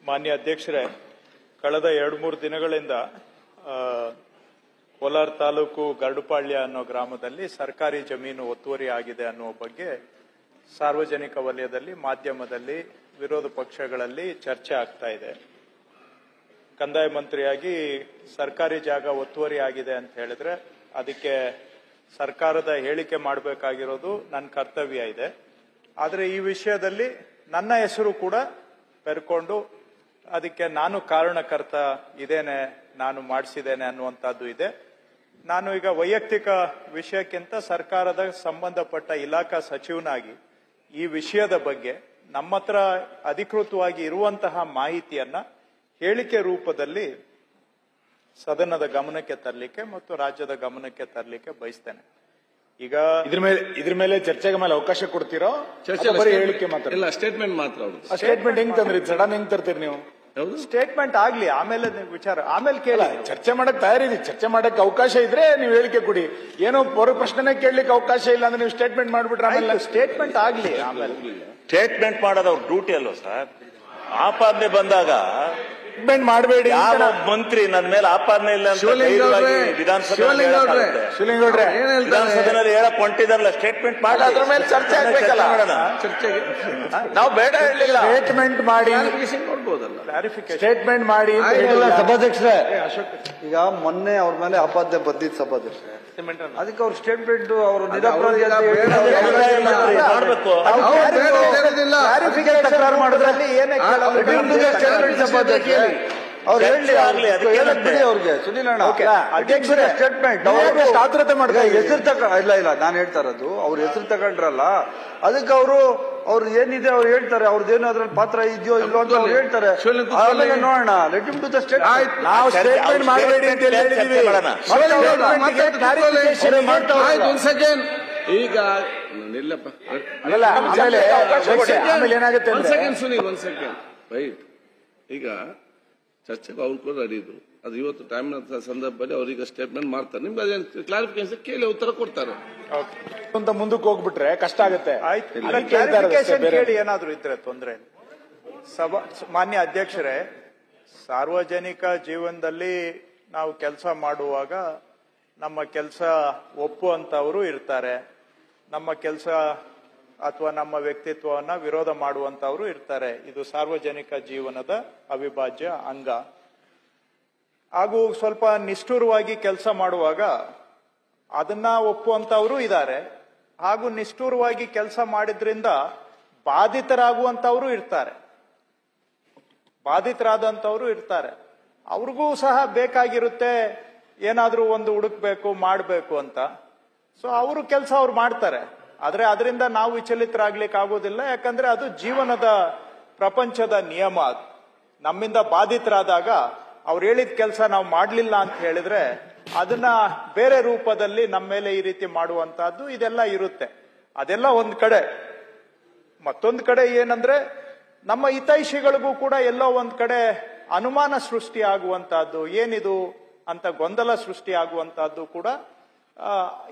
ಮಾನ್ಯ ಅಧ್ಯಕ್ಷರೇ, ಕಳೆದ 2-3 ದಿನಗಳಿಂದ ಕೋಲಾರ ತಾಲೂಕು ಗರಡುಪಾಳ್ಯ ಅನ್ನೋ ಗ್ರಾಮದಲ್ಲಿ ಸರ್ಕಾರಿ ಜಮೀನು ಒತ್ತುವರಿ ಆಗಿದೆ ಅನ್ನುವ ಬಗ್ಗೆ ಸಾರ್ವಜನಿಕ ವಲಯದಲ್ಲಿ, ಮಾಧ್ಯಮದಲ್ಲಿ, ವಿರೋಧ ಪಕ್ಷಗಳಲ್ಲಿ ಚರ್ಚೆ ಆಗ್ತಾ ಇದೆ. ಕಂದಾಯ ಮಂತ್ರಿಯಾಗಿ ಸರ್ಕಾರಿ ಜಾಗ ಒತ್ತುವರಿ ಆಗಿದೆ ಅಂತ ಹೇಳಿದ್ರೆ ಅದಕ್ಕೆ ಸರ್ಕಾರದ ಹೇಳಿಕೆ ಮಾಡಬೇಕಾಗಿರೋದು ನನ್ನ ಕರ್ತವ್ಯ ಇದೆ. ಆದರೆ ಈ ವಿಷಯದಲ್ಲಿ ನನ್ನ ಹೆಸರು ಕೂಡ ಬೆರ್ಕೊಂಡು ಅದಕ್ಕೆ ನಾನು ಕಾರಣಕರ್ತ ಇದೇನೆ, ನಾನು ಮಾಡಿಸಿದ್ದೇನೆ ಅನ್ನುವಂಥದ್ದು ಇದೆ. ನಾನು ಈಗ ವೈಯಕ್ತಿಕ ವಿಷಯಕ್ಕಿಂತ ಸರ್ಕಾರದ ಸಂಬಂಧಪಟ್ಟ ಇಲಾಖಾ ಸಚಿವನಾಗಿ ಈ ವಿಷಯದ ಬಗ್ಗೆ ನಮ್ಮ ಹತ್ರ ಅಧಿಕೃತವಾಗಿ ಇರುವಂತಹ ಮಾಹಿತಿಯನ್ನ ಹೇಳಿಕೆ ರೂಪದಲ್ಲಿ ಸದನದ ಗಮನಕ್ಕೆ ತರಲಿಕ್ಕೆ ಮತ್ತು ರಾಜ್ಯದ ಗಮನಕ್ಕೆ ತರಲಿಕ್ಕೆ ಬಯಸ್ತೇನೆ. ಈಗ ಇದ್ರ ಮೇಲೆ ಚರ್ಚೆಗೆ ಮೇಲೆ ಅವಕಾಶ ಕೊಡ್ತೀರೋ? ಬರೀ ಹೇಳಿಕೆ ಮಾತ್ರ ಇಲ್ಲ, ಸ್ಟೇಟ್ಮೆಂಟ್ ಮಾತ್ರ. ಸ್ಟೇಟ್ಮೆಂಟ್ ಹೆಂಗ್ ತಂದ್ರಿ? ಸಡನ್ ಹೆಂಗ್ ತರ್ತೀರಿ ನೀವು? ಸ್ಟೇಟ್ಮೆಂಟ್ ಆಗ್ಲಿ, ಆಮೇಲೆ ವಿಚಾರ ಆಮೇಲೆ ಕೇಳ. ಚರ್ಚೆ ಮಾಡಕ್ ತಯಾರಿದೆ. ಚರ್ಚೆ ಮಾಡಕ್ ಅವಕಾಶ ಇದ್ರೆ ನೀವು ಹೇಳಿಕೆ ಕೊಡಿ. ಏನೋ ಪೂರ್ವ ಪ್ರಶ್ನೆ ಕೇಳಲಿಕ್ಕೆ ಅವಕಾಶ ಇಲ್ಲ ಅಂದ್ರೆ ನೀವು ಸ್ಟೇಟ್ಮೆಂಟ್ ಮಾಡ್ಬಿಟ್ರೆ ಆಮೇಲೆ ಸ್ಟೇಟ್ಮೆಂಟ್ ಆಗ್ಲಿ. ಆಮೇಲೆ ಸ್ಟೇಟ್ಮೆಂಟ್ ಮಾಡೋದು ಅವ್ರ ಡ್ಯೂಟಿ ಅಲ್ವಾ ಸರ್? ಆಪಾದನೆ ಬಂದಾಗ ಸ್ಟೇಟ್ಮೆಂಟ್ ಮಾಡಬೇಡಿ. ಯಾವ ಮಂತ್ರಿ ನನ್ನ ಮೇಲೆ ಆಪಾದನೆ ಇಲ್ಲ ಅಂತ ವಿಧಾನಸಭೆಯಲ್ಲಿ ಹೇಳಕ್ ಹೊಂಟಿದಾರಲ್ಲ, ಸ್ಟೇಟ್ಮೆಂಟ್ ಮಾಡಿ ಅದ್ರ ಮೇಲೆ ಚರ್ಚೆ ಆಗ್ಬೇಕಲ್ಲ. ಚರ್ಚೆಗೆ ನಾವು ಬೇಡ ಹೇಳಲಿಲ್ಲ. ಸ್ಟೇಟ್ಮೆಂಟ್ ಮಾಡಿ ಸ್ಟೇಟ್ಮೆಂಟ್ ಮಾಡಿ. ಸಭಾಧ್ಯಕ್ಷರೇ, ಈಗ ಮೊನ್ನೆ ಅವ್ರ ಮೇಲೆ ಆಪಾದನೆ ಬಂದಿದ್ದು ಸಭಾಧ್ಯಕ್ಷರೇ, ಅದಕ್ಕೆ ಅವ್ರ ಸ್ಟೇಟ್ಮೆಂಟ್ ಅವರು ನಿರಪರಾಧಿ ಮಾಡಬೇಕು. ಅವ್ರು ಹೇಳಿ ಅವ್ರಿಗೆ ಸುನೀಲ್ ಅಣ್ಣ ಅಧ್ಯಕ್ಷರೇ ಸ್ಟೇಟ್ಮೆಂಟ್ ಆತುರತೆ ಮಾಡ್ತಾರೆ. ಹೆಸರು ಇಲ್ಲ ನಾನು ಹೇಳ್ತಾ ಇರೋದು, ಅವ್ರ ಹೆಸರು ತಗೊಂಡ್ರಲ್ಲ ಅದಕ್ಕೆ ಅವ್ರು ಏನಿದೆ ಅವ್ರು ಹೇಳ್ತಾರೆ. ಅವ್ರದ್ದೇನು ಅದ್ರಲ್ಲಿ ಪಾತ್ರ ಇದೆಯೋ ಇಲ್ಲೋ ಅಂತ ಅವ್ರು ಹೇಳ್ತಾರೆ. ಆಮೇಲೆ ನೋಡೋಣ. Let him to the statement. ನಾವು ಸ್ಟೇಟ್ಮೆಂಟ್ ಮಾಡಬೇಡಿ ಅಂತ ಹೇಳಿದೀವಿ. ಈಗ ನಿಲ್ಲಪ್ಪ, ಆಮೇಲೆ ಏನಾಗುತ್ತೆ ಸುನೀಲ್ ಒಂದ್ ಸೆಕೆಂಡ್ ರೈಟ್. ಈಗ ಚರ್ಚೆಗೆ ಅವ್ರು ಕೂಡ ರೆಡಿ ಇದ್ರು. ಅದು ಇವತ್ತು ಟೈಮ್ ಸಂದರ್ಭದಲ್ಲಿ ಅವ್ರೀಗ ಸ್ಟೇಟ್ಮೆಂಟ್ ಮಾಡ್ತಾರೆ. ನಿಮ್ಗೆ ಅದೇನು ಕ್ಲಾರಿಫಿಕೇಶನ್ ಕೇಳಿ ಉತ್ತರ ಕೊಡ್ತಾರೆ ಅಂತ ಮುಂದಕ್ಕೆ ಹೋಗ್ಬಿಟ್ರೆ ಕಷ್ಟ ಆಗುತ್ತೆ. ಕೇಳಿ ಏನಾದ್ರು ಇದ್ರೆ ತೊಂದರೆ. ಮಾನ್ಯ ಅಧ್ಯಕ್ಷರೇ, ಸಾರ್ವಜನಿಕ ಜೀವನದಲ್ಲಿ ನಾವು ಕೆಲಸ ಮಾಡುವಾಗ ನಮ್ಮ ಕೆಲಸ ಒಪ್ಪುವಂತವರು ಇರ್ತಾರೆ, ನಮ್ಮ ಕೆಲಸ ಅಥವಾ ನಮ್ಮ ವ್ಯಕ್ತಿತ್ವವನ್ನ ವಿರೋಧ ಮಾಡುವಂತವರು ಇರ್ತಾರೆ. ಇದು ಸಾರ್ವಜನಿಕ ಜೀವನದ ಅವಿಭಾಜ್ಯ ಅಂಗ. ಹಾಗೂ ಸ್ವಲ್ಪ ನಿಷ್ಠುರವಾಗಿ ಕೆಲಸ ಮಾಡುವಾಗ ಅದನ್ನ ಒಪ್ಪುವಂತವರು ಇದ್ದಾರೆ, ಹಾಗೂ ನಿಷ್ಠುರವಾಗಿ ಕೆಲಸ ಮಾಡಿದ್ರಿಂದ ಬಾಧಿತರಾಗುವಂತವರು ಇರ್ತಾರೆ. ಬಾಧಿತರಾದಂತವರು ಇರ್ತಾರೆ. ಅವ್ರಿಗೂ ಸಹ ಬೇಕಾಗಿರುತ್ತೆ ಏನಾದ್ರೂ ಒಂದು ಹುಡುಕ್ಬೇಕು, ಮಾಡಬೇಕು ಅಂತ. ಸೊ ಅವರು ಕೆಲಸ ಅವ್ರು ಮಾಡ್ತಾರೆ. ಆದ್ರೆ ಅದರಿಂದ ನಾವು ವಿಚಲಿತರಾಗ್ಲಿಕ್ಕೆ ಆಗೋದಿಲ್ಲ. ಯಾಕಂದ್ರೆ ಅದು ಜೀವನದ ಪ್ರಪಂಚದ ನಿಯಮ. ಅದು ನಮ್ಮಿಂದ ಬಾಧಿತರಾದಾಗ ಅವ್ರು ಹೇಳಿದ ಕೆಲಸ ನಾವು ಮಾಡ್ಲಿಲ್ಲ ಅಂತ ಹೇಳಿದ್ರೆ ಅದನ್ನ ಬೇರೆ ರೂಪದಲ್ಲಿ ನಮ್ಮ ಮೇಲೆ ಈ ರೀತಿ ಮಾಡುವಂತಹದ್ದು ಇದೆಲ್ಲ ಇರುತ್ತೆ. ಅದೆಲ್ಲ ಒಂದ್ ಕಡೆ. ಮತ್ತೊಂದು ಕಡೆ ಏನಂದ್ರೆ ನಮ್ಮ ಹಿತೈಷಿಗಳಿಗೂ ಕೂಡ ಎಲ್ಲೋ ಒಂದ್ ಕಡೆ ಅನುಮಾನ ಸೃಷ್ಟಿ ಆಗುವಂತಹದ್ದು, ಏನಿದು ಅಂತ ಗೊಂದಲ ಸೃಷ್ಟಿ ಆಗುವಂತಹದ್ದು ಕೂಡ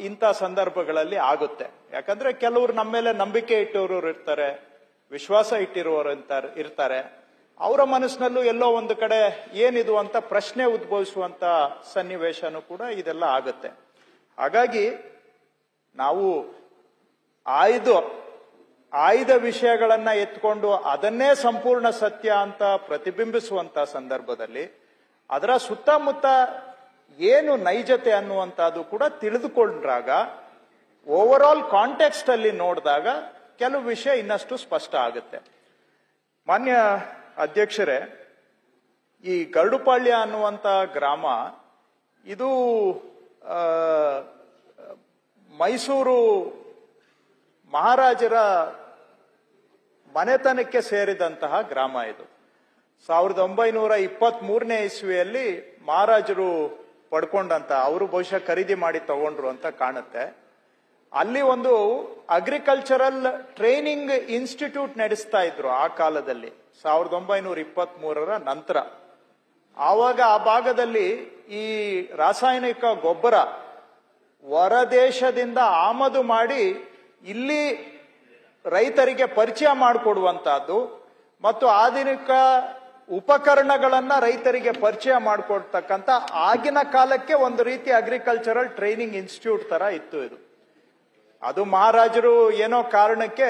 ಇಂಥ ಸಂದರ್ಭಗಳಲ್ಲಿ ಆಗುತ್ತೆ. ಯಾಕಂದ್ರೆ ಕೆಲವರು ನಮ್ಮ ಮೇಲೆ ನಂಬಿಕೆ ಇಟ್ಟಿರೋರು ಇರ್ತಾರೆ, ವಿಶ್ವಾಸ ಇಟ್ಟಿರುವವರು ಇರ್ತಾರೆ. ಅವರ ಮನಸ್ಸಿನಲ್ಲೂ ಎಲ್ಲೋ ಒಂದು ಕಡೆ ಏನಿದು ಅಂತ ಪ್ರಶ್ನೆ ಉದ್ಭವಿಸುವಂತ ಸನ್ನಿವೇಶನೂ ಕೂಡ ಇದೆಲ್ಲ ಆಗುತ್ತೆ. ಹಾಗಾಗಿ ನಾವು ಆಯ್ದ ವಿಷಯಗಳನ್ನ ಎತ್ಕೊಂಡು ಅದನ್ನೇ ಸಂಪೂರ್ಣ ಸತ್ಯ ಅಂತ ಪ್ರತಿಬಿಂಬಿಸುವಂತ ಸಂದರ್ಭದಲ್ಲಿ ಅದರ ಸುತ್ತಮುತ್ತ ಏನು ನೈಜತೆ ಅನ್ನುವಂಥದ್ದು ಕೂಡ ತಿಳಿದುಕೊಂಡ್ರಾಗ, ಓವರ್ ಆಲ್ ಕಾಂಟೆಕ್ಸ್ಟ್ ಅಲ್ಲಿ ನೋಡಿದಾಗ ಕೆಲವು ವಿಷಯ ಇನ್ನಷ್ಟು ಸ್ಪಷ್ಟ ಆಗುತ್ತೆ. ಮಾನ್ಯ ಅಧ್ಯಕ್ಷರೇ, ಈ ಗರಡುಪಾಳ್ಯ ಅನ್ನುವಂತ ಗ್ರಾಮ ಇದು ಮೈಸೂರು ಮಹಾರಾಜರ ಮನೆತನಕ್ಕೆ ಸೇರಿದಂತಹ ಗ್ರಾಮ. ಇದು 1923ನೇ ಇಸ್ವಿಯಲ್ಲಿ ಮಹಾರಾಜರು ಪಡ್ಕೊಂಡಂತ, ಅವರು ಬಹುಶಃ ಖರೀದಿ ಮಾಡಿ ತಗೊಂಡ್ರು ಅಂತ ಕಾಣುತ್ತೆ. ಅಲ್ಲಿ ಒಂದು ಅಗ್ರಿಕಲ್ಚರಲ್ ಟ್ರೈನಿಂಗ್ ಇನ್ಸ್ಟಿಟ್ಯೂಟ್ ನಡೆಸ್ತಾ ಇದ್ರು ಆ ಕಾಲದಲ್ಲಿ, 1923ರ ನಂತರ. ಆವಾಗ ಆ ಭಾಗದಲ್ಲಿ ಈ ರಾಸಾಯನಿಕ ಗೊಬ್ಬರ ಹೊರದೇಶದಿಂದ ಆಮದು ಮಾಡಿ ಇಲ್ಲಿ ರೈತರಿಗೆ ಪರಿಚಯ ಮಾಡಿಕೊಡುವಂತಹದ್ದು ಮತ್ತು ಆಧುನಿಕ ಉಪಕರಣಗಳನ್ನ ರೈತರಿಗೆ ಪರಿಚಯ ಮಾಡಿಕೊಡ್ತಕ್ಕಂಥ ಆಗಿನ ಕಾಲಕ್ಕೆ ಒಂದು ರೀತಿ ಅಗ್ರಿಕಲ್ಚರಲ್ ಟ್ರೈನಿಂಗ್ ಇನ್ಸ್ಟಿಟ್ಯೂಟ್ ತರ ಇತ್ತು ಇದು. ಅದು ಮಹಾರಾಜರು ಏನೋ ಕಾರಣಕ್ಕೆ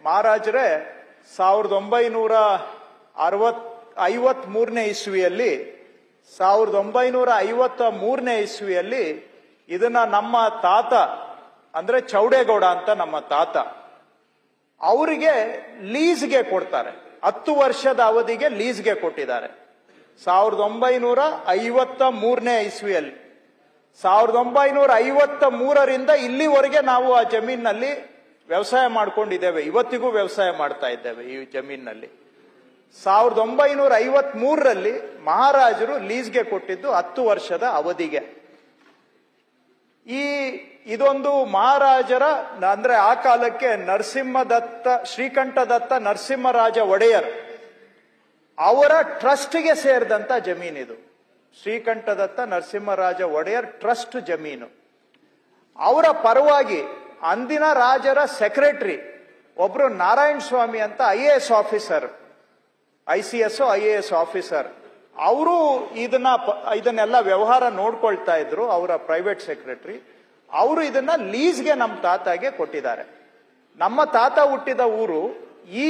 ಮಹಾರಾಜರೇ 1953ನೇ ಇಸ್ವಿಯಲ್ಲಿ 1953ನೇ ಇಸ್ವಿಯಲ್ಲಿ ಇದನ್ನ ನಮ್ಮ ತಾತ ಅಂದ್ರೆ ಚೌಡೇಗೌಡ ಅಂತ ನಮ್ಮ ತಾತ ಅವರಿಗೆ ಲೀಸ್ಗೆ ಕೊಡ್ತಾರೆ. 10 ವರ್ಷದ ಅವಧಿಗೆ ಲೀಸ್ಗೆ ಕೊಟ್ಟಿದ್ದಾರೆ 1953ನೇ ಇಸ್ವಿಯಲ್ಲಿ. 1953ರಿಂದ ಇಲ್ಲಿವರೆಗೆ ನಾವು ಆ ಜಮೀನಿನಲ್ಲಿ ವ್ಯವಸಾಯ ಮಾಡ್ಕೊಂಡಿದ್ದೇವೆ. ಇವತ್ತಿಗೂ ವ್ಯವಸಾಯ ಮಾಡ್ತಾ ಇದ್ದೇವೆ ಈ ಜಮೀನಿನಲ್ಲಿ. 1953ರಲ್ಲಿ ಮಹಾರಾಜರು ಲೀಸ್ಗೆ ಕೊಟ್ಟಿದ್ದು 10 ವರ್ಷದ ಅವಧಿಗೆ. ಇದೊಂದು ಮಹಾರಾಜರ ಅಂದ್ರೆ ಆ ಕಾಲಕ್ಕೆ ಶ್ರೀಕಂಠದತ್ತ ನರಸಿಂಹರಾಜ ಒಡೆಯರ್ ಅವರ ಟ್ರಸ್ಟ್ಗೆ ಸೇರಿದಂತ ಜಮೀನಿದು. ಶ್ರೀಕಂಠದತ್ತ ನರಸಿಂಹರಾಜ ಒಡೆಯರ್ ಟ್ರಸ್ಟ್ ಜಮೀನು. ಅವರ ಪರವಾಗಿ ಅಂದಿನ ರಾಜರ ಸೆಕ್ರೆಟರಿ ಒಬ್ರು ನಾರಾಯಣ ಸ್ವಾಮಿ ಅಂತ IAS officer, ICS IAS officer, ಅವರು ಇದನ್ನೆಲ್ಲ ವ್ಯವಹಾರ ನೋಡ್ಕೊಳ್ತಾ ಇದ್ರು. ಅವರ ಪ್ರೈವೇಟ್ ಸೆಕ್ರೆಟರಿ ಅವರು ಇದನ್ನ ಲೀಸ್ಗೆ ನಮ್ಮ ತಾತಾಗೆ ಕೊಟ್ಟಿದ್ದಾರೆ. ನಮ್ಮ ತಾತ ಹುಟ್ಟಿದ ಊರು ಈ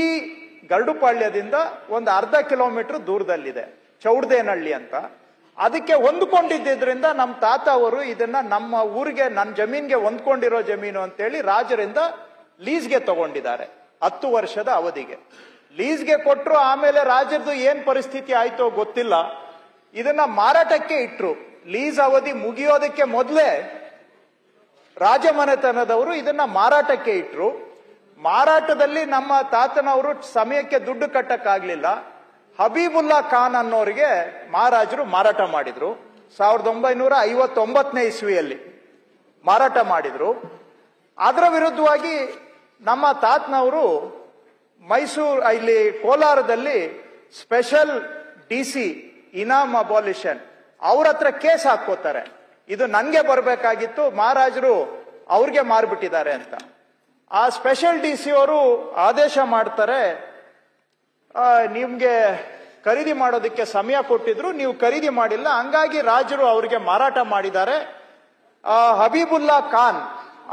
ಗರಡುಪಾಳ್ಯದಿಂದ ಒಂದು ಅರ್ಧ ಕಿಲೋಮೀಟರ್ ದೂರದಲ್ಲಿದೆ, ಚೌಡದೇನಹಳ್ಳಿ ಅಂತ. ಅದಕ್ಕೆ ಹೊಂದ್ಕೊಂಡಿದ್ದರಿಂದ ನಮ್ಮ ತಾತ ಅವರು ಇದನ್ನ ನಮ್ಮ ಊರಿಗೆ, ನನ್ನ ಜಮೀನ್ಗೆ ಹೊಂದ್ಕೊಂಡಿರೋ ಜಮೀನು ಅಂತೇಳಿ ರಾಜರಿಂದ ಲೀಸ್ಗೆ ತಗೊಂಡಿದ್ದಾರೆ 10 ವರ್ಷದ ಅವಧಿಗೆ. ಲೀಸ್ಗೆ ಕೊಟ್ಟರು. ಆಮೇಲೆ ರಾಜರದು ಏನ್ ಪರಿಸ್ಥಿತಿ ಆಯ್ತೋ ಗೊತ್ತಿಲ್ಲ, ಇದನ್ನ ಮಾರಾಟಕ್ಕೆ ಇಟ್ರು. ಲೀಸ್ ಅವಧಿ ಮುಗಿಯೋದಕ್ಕೆ ಮೊದಲೇ ರಾಜಮನೆತನದವರು ಇದನ್ನ ಮಾರಾಟಕ್ಕೆ ಇಟ್ರು. ಮಾರಾಟದಲ್ಲಿ ನಮ್ಮ ತಾತನವರು ಸಮಯಕ್ಕೆ ದುಡ್ಡು ಕಟ್ಟಕ್ಕಾಗ್ಲಿಲ್ಲ. ಹಬೀಬುಲ್ಲಾ ಖಾನ್ ಅನ್ನೋರಿಗೆ ಮಹಾರಾಜರು ಮಾರಾಟ ಮಾಡಿದ್ರು. 1959ನೇ ಇಸ್ವಿಯಲ್ಲಿ ಮಾರಾಟ ಮಾಡಿದ್ರು. ಅದರ ವಿರುದ್ಧವಾಗಿ ನಮ್ಮ ತಾತನವರು ಇಲ್ಲಿ ಕೋಲಾರದಲ್ಲಿ ಸ್ಪೆಷಲ್ DC ಇನಾಮ್ ಅಬಾಲಿಷನ್ ಅವ್ರ ಹತ್ರ ಕೇಸ್ ಹಾಕೋತಾರೆ. ಇದು ನನ್ಗೆ ಬರ್ಬೇಕಾಗಿತ್ತು, ಮಹಾರಾಜರು ಅವ್ರಿಗೆ ಮಾರ್ಬಿಟ್ಟಿದ್ದಾರೆ ಅಂತ. ಆ ಸ್ಪೆಷಲ್ DC ಅವರು ಆದೇಶ ಮಾಡ್ತಾರೆ, ನಿಮ್ಗೆ ಖರೀದಿ ಮಾಡೋದಕ್ಕೆ ಸಮಯ ಕೊಟ್ಟಿದ್ರು, ನೀವು ಖರೀದಿ ಮಾಡಿಲ್ಲ, ಹಂಗಾಗಿ ರಾಜರು ಅವ್ರಿಗೆ ಮಾರಾಟ ಮಾಡಿದ್ದಾರೆ. ಹಬೀಬುಲ್ಲಾ ಖಾನ್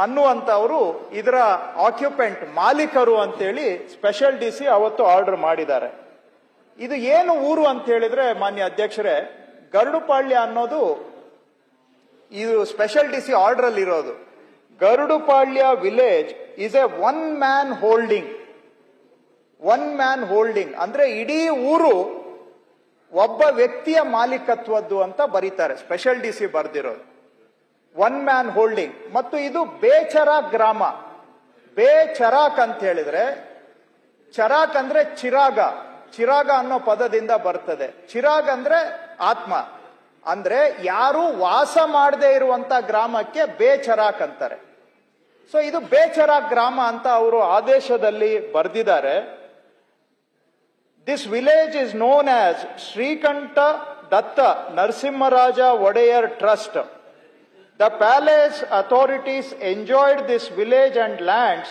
ಅನ್ನುವಂಥವರು ಇದರ ಆಕ್ಯುಪೆಂಟ್, ಮಾಲೀಕರು ಅಂತೇಳಿ ಸ್ಪೆಷಲ್ DC ಅವತ್ತು ಆರ್ಡರ್ ಮಾಡಿದ್ದಾರೆ. ಇದು ಏನು ಊರು ಅಂತ ಹೇಳಿದ್ರೆ ಮಾನ್ಯ ಅಧ್ಯಕ್ಷರೇ, ಗರಡುಪಾಳ್ಯ ಅನ್ನೋದು ಇದು ಸ್ಪೆಷಲ್ DC ಆರ್ಡರ್ ಅಲ್ಲಿ ಇರೋದು. Garadupalya village is a one man holding ಅಂದ್ರೆ ಇಡೀ ಊರು ಒಬ್ಬ ವ್ಯಕ್ತಿಯ ಮಾಲೀಕತ್ವದ್ದು ಅಂತ ಬರೀತಾರೆ ಸ್ಪೆಷಲ್ DC ಬರ್ದಿರೋದು. One man holding. ಮತ್ತು ಇದು ಬೇಚರಾಕ್ ಗ್ರಾಮ. ಬೇಚರಾಕ್ ಅಂತ ಹೇಳಿದ್ರೆ, ಚರಾಕ್ ಅಂದ್ರೆ ಚಿರಾಗ ಅನ್ನೋ ಪದದಿಂದ ಬರ್ತದೆ. ಚಿರಾಗ್ ಅಂದ್ರೆ ಆತ್ಮ, ಅಂದ್ರೆ ಯಾರು ವಾಸ ಮಾಡದೇ ಇರುವಂತ ಗ್ರಾಮಕ್ಕೆ ಬೇಚರಾಕ್ ಅಂತಾರೆ. ಸೊ ಇದು ಬೇಚರಾಕ್ ಗ್ರಾಮ ಅಂತ ಅವರು ಆದೇಶದಲ್ಲಿ ಬರೆದಿದ್ದಾರೆ. This village is known as Shrikantha Datta Narasimharaja Wadiyar Trust. The palace authorities enjoyed this village and lands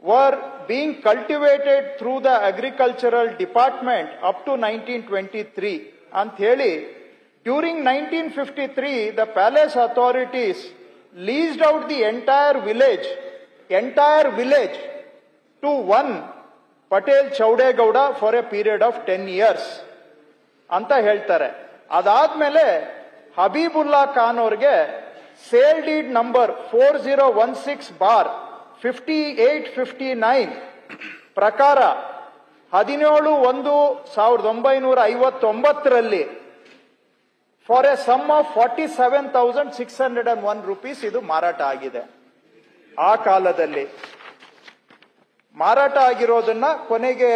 were being cultivated through the agricultural department up to 1923. And during 1953, the palace authorities leased out the entire village to one Patel Chaudegowda for a period of 10 years. ಅಂತ ಹೇಳ್ತಾರೆ. ಅದಾದ್ಮೇಲೆ ಹಬೀಬುಲ್ಲಾ ಖಾನ್ ಅವ್ರಿಗೆ sale deed number 4016/5859 ಪ್ರಕಾರ 17/1/1959ರಲ್ಲಿ for a sum of 47,601 rupees ಇದು ಮಾರಾಟ ಆಗಿದೆ. ಆ ಕಾಲದಲ್ಲಿ ಮಾರಾಟ ಆಗಿರೋದನ್ನ ಕೊನೆಗೆ